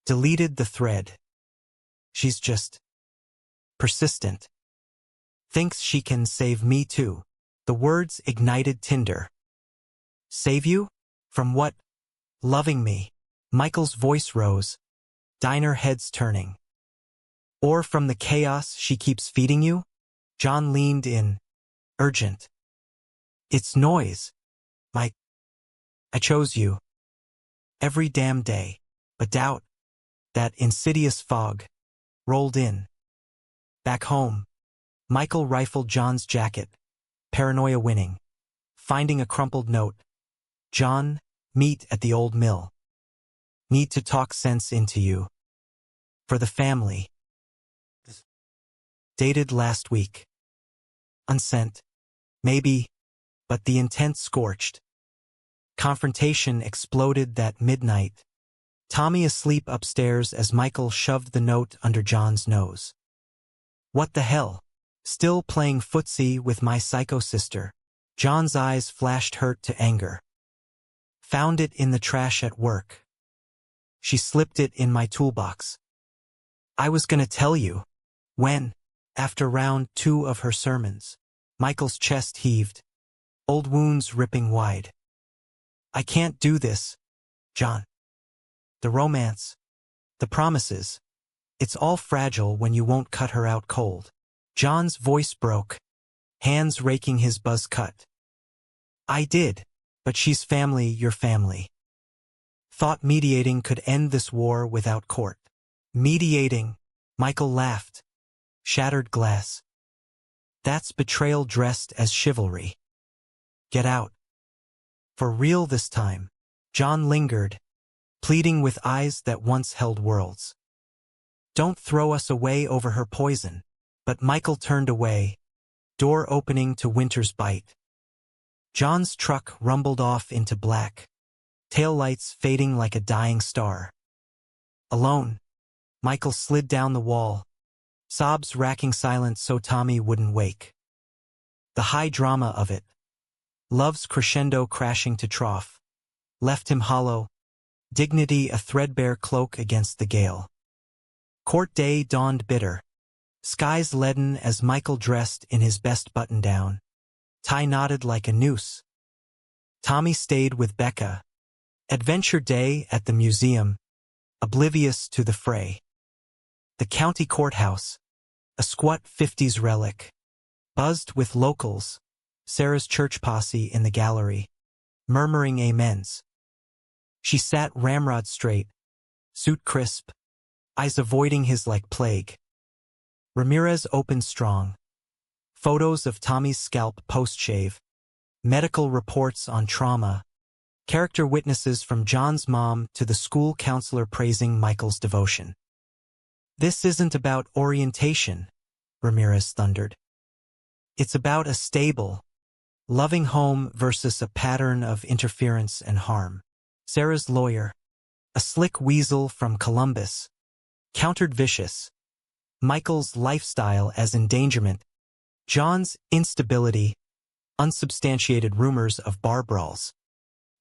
Deleted the thread. "She's just persistent. Thinks she can save me too." The words ignited Tinder. "Save you? From what? Loving me?" Michael's voice rose, diner heads turning. "Or from the chaos she keeps feeding you?" John leaned in, urgent. "It's noise, Mike. I chose you. Every damn day." But doubt, that insidious fog, rolled in. Back home, Michael rifled John's jacket, paranoia winning, finding a crumpled note. "John, meet at the old mill. Need to talk sense into you. For the family." Dated last week. Unsent. Maybe, but the intent scorched. Confrontation exploded that midnight. Tommy asleep upstairs as Michael shoved the note under John's nose. What the hell? Still playing footsie with my psycho sister. John's eyes flashed hurt to anger. Found it in the trash at work. She slipped it in my toolbox. I was gonna tell you. When? After round 2 of her sermons. Michael's chest heaved. Old wounds ripping wide. I can't do this, John. The romance. The promises. It's all fragile when you won't cut her out cold. John's voice broke, hands raking his buzz cut. I did, but she's family, your family. Thought mediating could end this war without court. Mediating, Michael laughed. Shattered glass. That's betrayal dressed as chivalry. Get out. For real this time. John lingered, pleading with eyes that once held worlds. Don't throw us away over her poison. But Michael turned away, door opening to winter's bite. John's truck rumbled off into black, taillights fading like a dying star. Alone, Michael slid down the wall, sobs racking silence so Tommy wouldn't wake. The high drama of it, love's crescendo crashing to trough, left him hollow, dignity a threadbare cloak against the gale. Court day dawned bitter. Skies leaden as Michael dressed in his best button-down, tie knotted like a noose. Tommy stayed with Becca. Adventure day at the museum, oblivious to the fray. The county courthouse, a squat 50s relic, buzzed with locals, Sarah's church posse in the gallery, murmuring amens. She sat ramrod straight, suit crisp, eyes avoiding his like plague. Ramirez opened strong. Photos of Tommy's scalp post-shave. Medical reports on trauma. Character witnesses from John's mom to the school counselor praising Michael's devotion. This isn't about orientation, Ramirez thundered. It's about a stable, loving home versus a pattern of interference and harm. Sarah's lawyer, a slick weasel from Columbus, countered vicious. Michael's lifestyle as endangerment, John's instability, unsubstantiated rumors of bar brawls.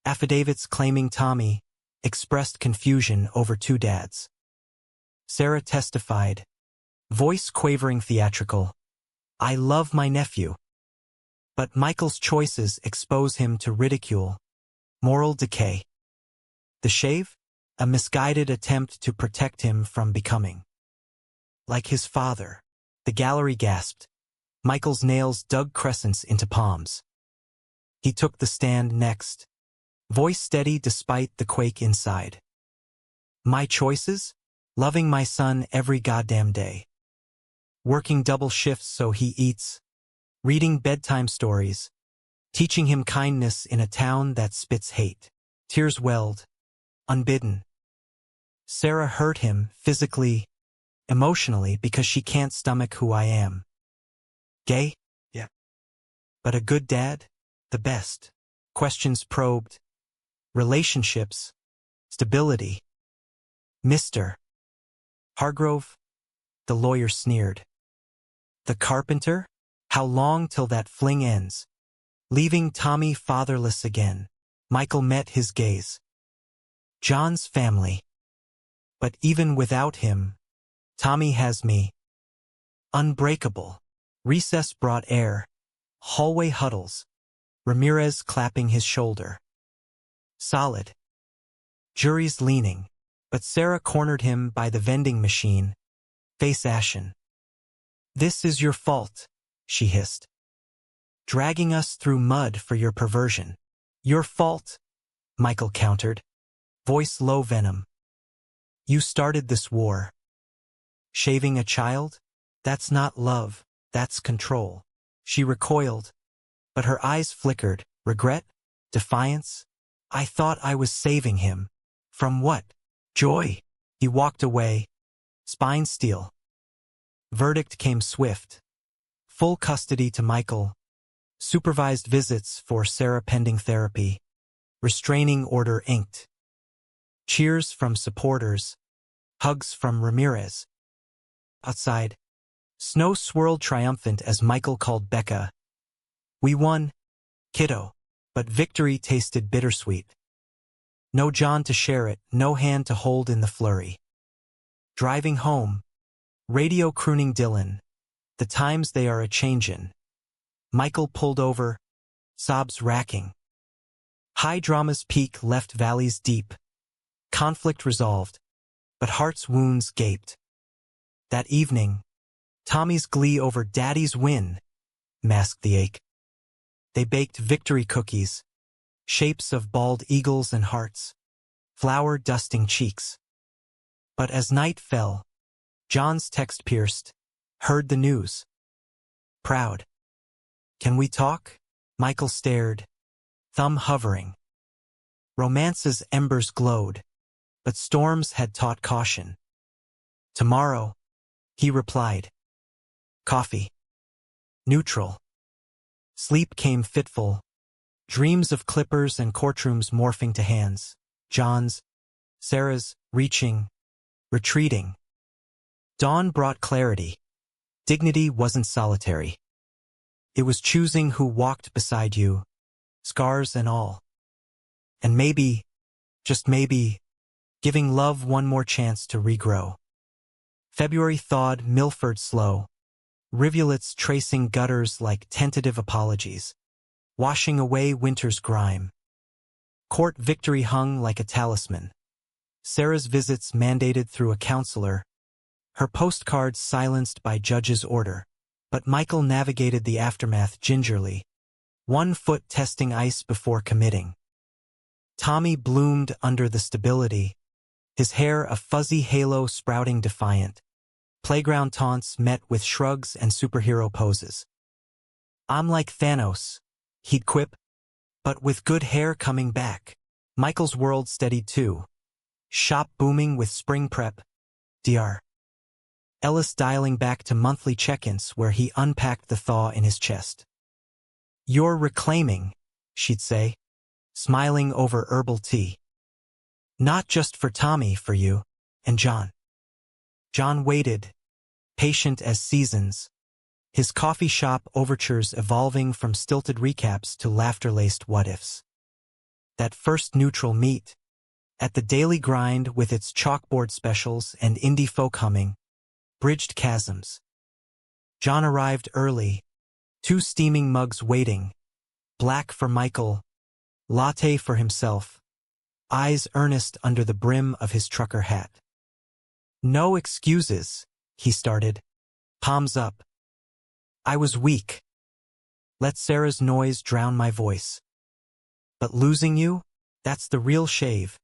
Affidavits claiming Tommy expressed confusion over 2 dads. Sarah testified, voice quavering theatrical, I love my nephew. But Michael's choices expose him to ridicule, moral decay. The shave? A misguided attempt to protect him from becoming like his father. The gallery gasped. Michael's nails dug crescents into palms. He took the stand next, voice steady despite the quake inside. My choices? Loving my son every goddamn day. Working double shifts so he eats. Reading bedtime stories. Teaching him kindness in a town that spits hate. Tears welled, unbidden. Sarah hurt him physically, emotionally because she can't stomach who I am. Gay? Yeah. But a good dad? The best. Questions probed. Relationships. Stability. Mr. Hargrove? The lawyer sneered. The carpenter? How long till that fling ends? Leaving Tommy fatherless again. Michael met his gaze. John's family. But even without him, Tommy has me. Unbreakable. Recess brought air. Hallway huddles. Ramirez clapping his shoulder. Solid. Jury's leaning, but Sarah cornered him by the vending machine, face ashen. This is your fault, she hissed. Dragging us through mud for your perversion. Your fault, Michael countered, voice low venom. You started this war. Shaving a child? That's not love, that's control. She recoiled, but her eyes flickered. Regret? Defiance? I thought I was saving him. From what? Joy. He walked away, spine steel. Verdict came swift. Full custody to Michael. Supervised visits for Sarah pending therapy. Restraining order inked. Cheers from supporters. Hugs from Ramirez. Outside, snow swirled triumphant as Michael called Becca. We won, kiddo, but victory tasted bittersweet. No John to share it, no hand to hold in the flurry. Driving home, radio crooning Dylan, the times they are a-changin'. Michael pulled over, sobs racking. High drama's peak left valleys deep. Conflict resolved, but heart's wounds gaped. That evening, Tommy's glee over Daddy's win masked the ache. They baked victory cookies, shapes of bald eagles and hearts, flour-dusting cheeks. But as night fell, John's text pierced, heard the news. Proud. Can we talk? Michael stared, thumb hovering. Romance's embers glowed, but storms had taught caution. Tomorrow, he replied. Coffee. Neutral. Sleep came fitful, dreams of clippers and courtrooms morphing to hands, John's, Sarah's, reaching, retreating. Dawn brought clarity. Dignity wasn't solitary. It was choosing who walked beside you, scars and all. And maybe, just maybe, giving love one more chance to regrow. February thawed Milford slow, rivulets tracing gutters like tentative apologies, washing away winter's grime. Court victory hung like a talisman. Sarah's visits mandated through a counselor, her postcards silenced by judge's order. But Michael navigated the aftermath gingerly, 1 foot testing ice before committing. Tommy bloomed under the stability, his hair a fuzzy halo sprouting defiant. Playground taunts met with shrugs and superhero poses. I'm like Thanos, he'd quip, but with good hair coming back. Michael's world steadied too. Shop booming with spring prep. Dr. Ellis dialing back to monthly check-ins where he unpacked the thaw in his chest. You're reclaiming, she'd say, smiling over herbal tea. Not just for Tommy, for you, and John. John waited, patient as seasons, his coffee shop overtures evolving from stilted recaps to laughter-laced what-ifs. That first neutral meet, at the daily grind with its chalkboard specials and indie folk humming, bridged chasms. John arrived early, 2 steaming mugs waiting, black for Michael, latte for himself, eyes earnest under the brim of his trucker hat. No excuses, he started, palms up. I was weak. Let Sarah's noise drown my voice. But losing you, that's the real shave.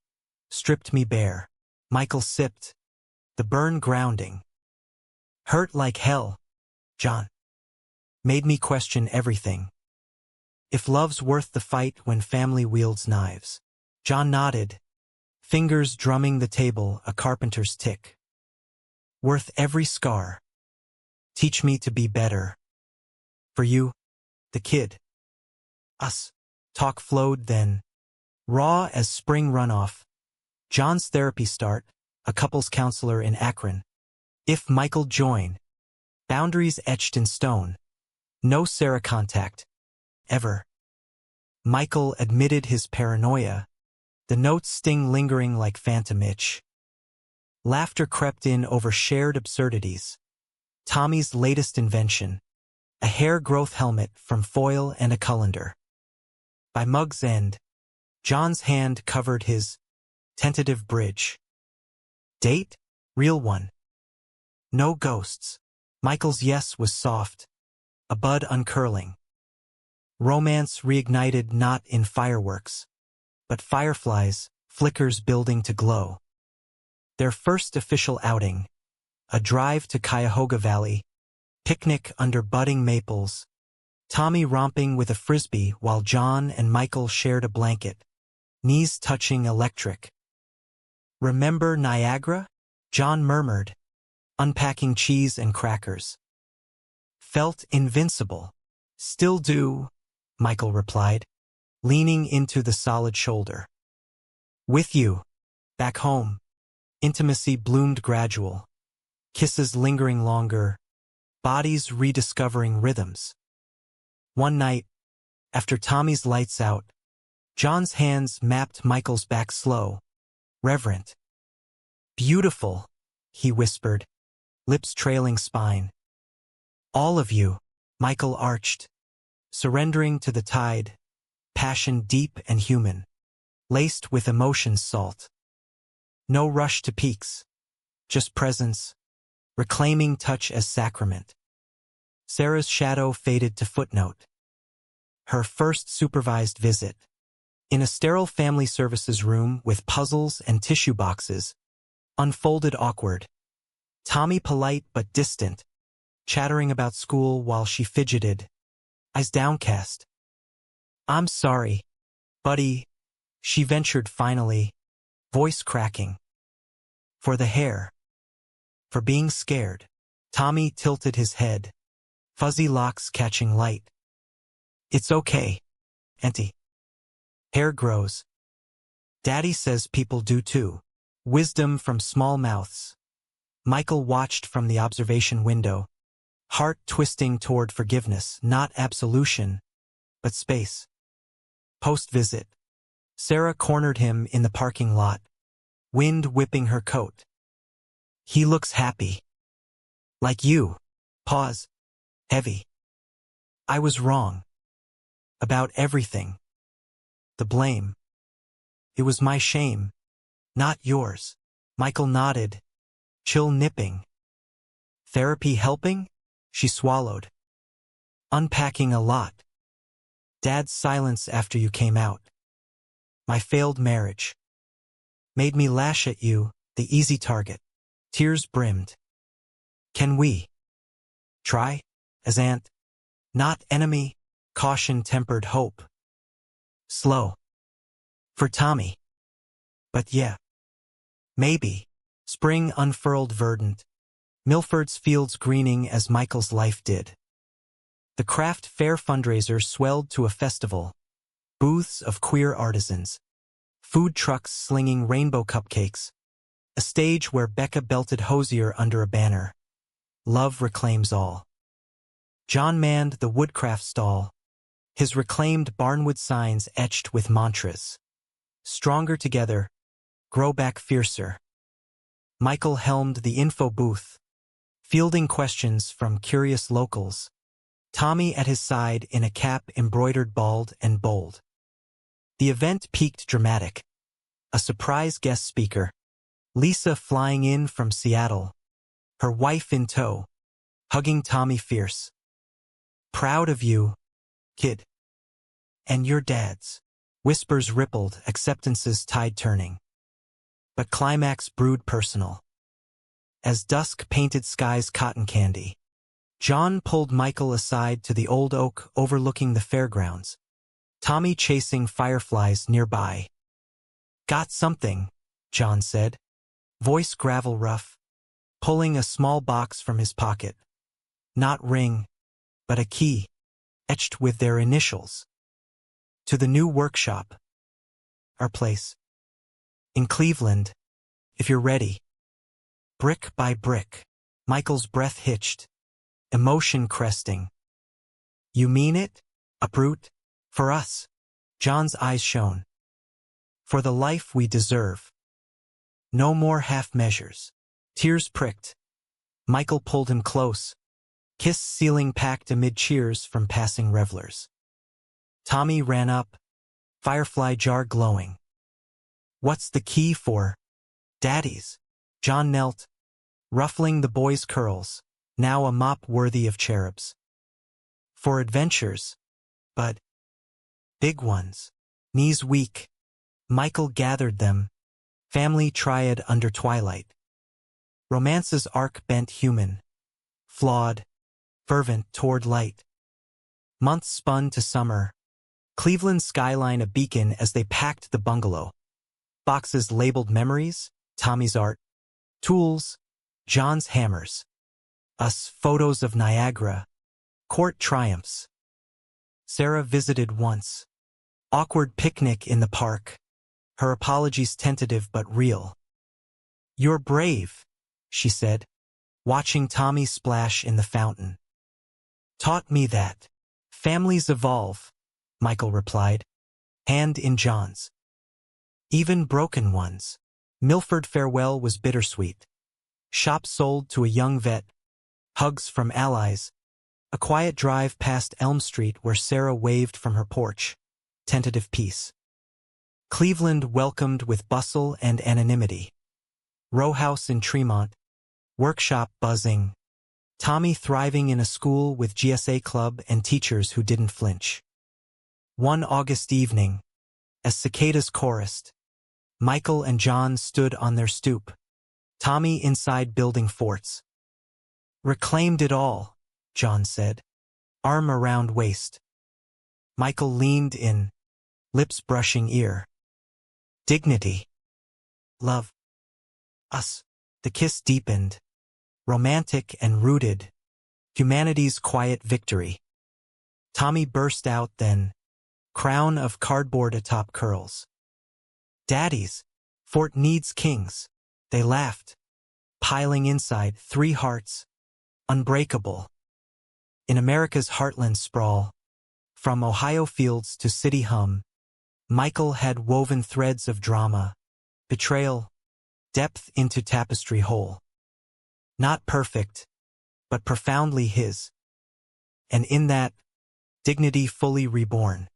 Stripped me bare. Michael sipped, the burn grounding. Hurt like hell, John. Made me question everything. If love's worth the fight when family wields knives. John nodded, fingers drumming the table, a carpenter's tick. Worth every scar. Teach me to be better. For you, the kid. Us. Talk flowed then, raw as spring runoff. John's therapy start, a couples counselor in Akron. If Michael join, boundaries etched in stone. No Sarah contact. Ever. Michael admitted his paranoia, the notes sting lingering like phantom itch. Laughter crept in over shared absurdities. Tommy's latest invention, a hair growth helmet from foil and a colander. By mug's end, John's hand covered his tentative bridge. Date? Real one. No ghosts. Michael's yes was soft, a bud uncurling. Romance reignited not in fireworks, but fireflies, flickers building to glow. Their first official outing, a drive to Cuyahoga Valley, picnic under budding maples, Tommy romping with a frisbee while John and Michael shared a blanket, knees touching electric. Remember Niagara? John murmured, unpacking cheese and crackers. Felt invincible. Still do, Michael replied, leaning into the solid shoulder. With you. Back home. Intimacy bloomed gradual. Kisses lingering longer. Bodies rediscovering rhythms. One night, after Tommy's lights out, John's hands mapped Michael's back slow, reverent. Beautiful, he whispered, lips trailing spine. All of you, Michael arched, surrendering to the tide, passion deep and human, laced with emotion's salt. No rush to peaks, just presence, reclaiming touch as sacrament. Sarah's shadow faded to footnote. Her first supervised visit. In a sterile family services room with puzzles and tissue boxes, unfolded awkward. Tommy polite but distant, chattering about school while she fidgeted, eyes downcast. I'm sorry, buddy, she ventured finally, voice cracking. For the hair. For being scared. Tommy tilted his head, fuzzy locks catching light. It's okay, Auntie. Hair grows. Daddy says people do too. Wisdom from small mouths. Michael watched from the observation window, heart twisting toward forgiveness, not absolution, but space. Post-visit. Sarah cornered him in the parking lot, wind whipping her coat. He looks happy. Like you. Pause. Heavy. I was wrong. About everything. The blame. It was my shame, not yours. Michael nodded, chill nipping. Therapy helping? She swallowed. Unpacking a lot. Dad's silence after you came out. My failed marriage. Made me lash at you, the easy target. Tears brimmed. Can we try, as aunt? Not enemy, caution tempered hope. Slow. For Tommy. But yeah. Maybe. Spring unfurled verdant. Milford's fields greening as Michael's life did. The craft fair fundraiser swelled to a festival. Booths of queer artisans. Food trucks slinging rainbow cupcakes. A stage where Becca belted Hosier under a banner. Love reclaims all. John manned the woodcraft stall. His reclaimed barnwood signs etched with mantras. Stronger together. Grow back fiercer. Michael helmed the info booth, fielding questions from curious locals. Tommy at his side in a cap embroidered bald and bold. The event peaked dramatic. A surprise guest speaker. Lisa flying in from Seattle. Her wife in tow. Hugging Tommy fierce. Proud of you, kid. And your dad's. Whispers rippled, acceptance's tide turning. But climax brewed personal. As dusk painted skies cotton candy. John pulled Michael aside to the old oak overlooking the fairgrounds. Tommy chasing fireflies nearby. Got something, John said. Voice gravel rough. Pulling a small box from his pocket. Not ring, but a key, etched with their initials. To the new workshop. Our place. In Cleveland, if you're ready. Brick by brick. Michael's breath hitched. Emotion cresting. You mean it? Uproot? For us. John's eyes shone. For the life we deserve. No more half measures. Tears pricked. Michael pulled him close. Kiss ceiling packed amid cheers from passing revelers. Tommy ran up. Firefly jar glowing. What's the key for? Daddy's. John knelt, ruffling the boy's curls, now a mop worthy of cherubs. For adventures. But big ones. Knees weak. Michael gathered them. Family triad under twilight. Romance's arc bent human. Flawed. Fervent toward light. Months spun to summer. Cleveland skyline a beacon as they packed the bungalow. Boxes labeled memories, Tommy's art. Tools, John's hammers. Us photos of Niagara. Court triumphs. Sarah visited once. Awkward picnic in the park. Her apologies tentative but real. You're brave, she said, watching Tommy splash in the fountain. Taught me that. Families evolve, Michael replied, hand in John's. Even broken ones. Milford farewell was bittersweet. Shop sold to a young vet. Hugs from allies. A quiet drive past Elm Street where Sarah waved from her porch. Tentative peace. Cleveland welcomed with bustle and anonymity. Row house in Tremont. Workshop buzzing. Tommy thriving in a school with GSA club and teachers who didn't flinch. One August evening, as cicadas chorused, Michael and John stood on their stoop, Tommy inside building forts. Reclaimed it all, John said, arm around waist. Michael leaned in, lips brushing ear. Dignity. Love. Us. The kiss deepened, romantic and rooted, humanity's quiet victory. Tommy burst out then, crown of cardboard atop curls. Daddies, fort needs kings, they laughed, piling inside 3 hearts, unbreakable. In America's heartland sprawl, from Ohio fields to city hum, Michael had woven threads of drama, betrayal, depth into tapestry whole. Not perfect, but profoundly his. And in that, dignity fully reborn.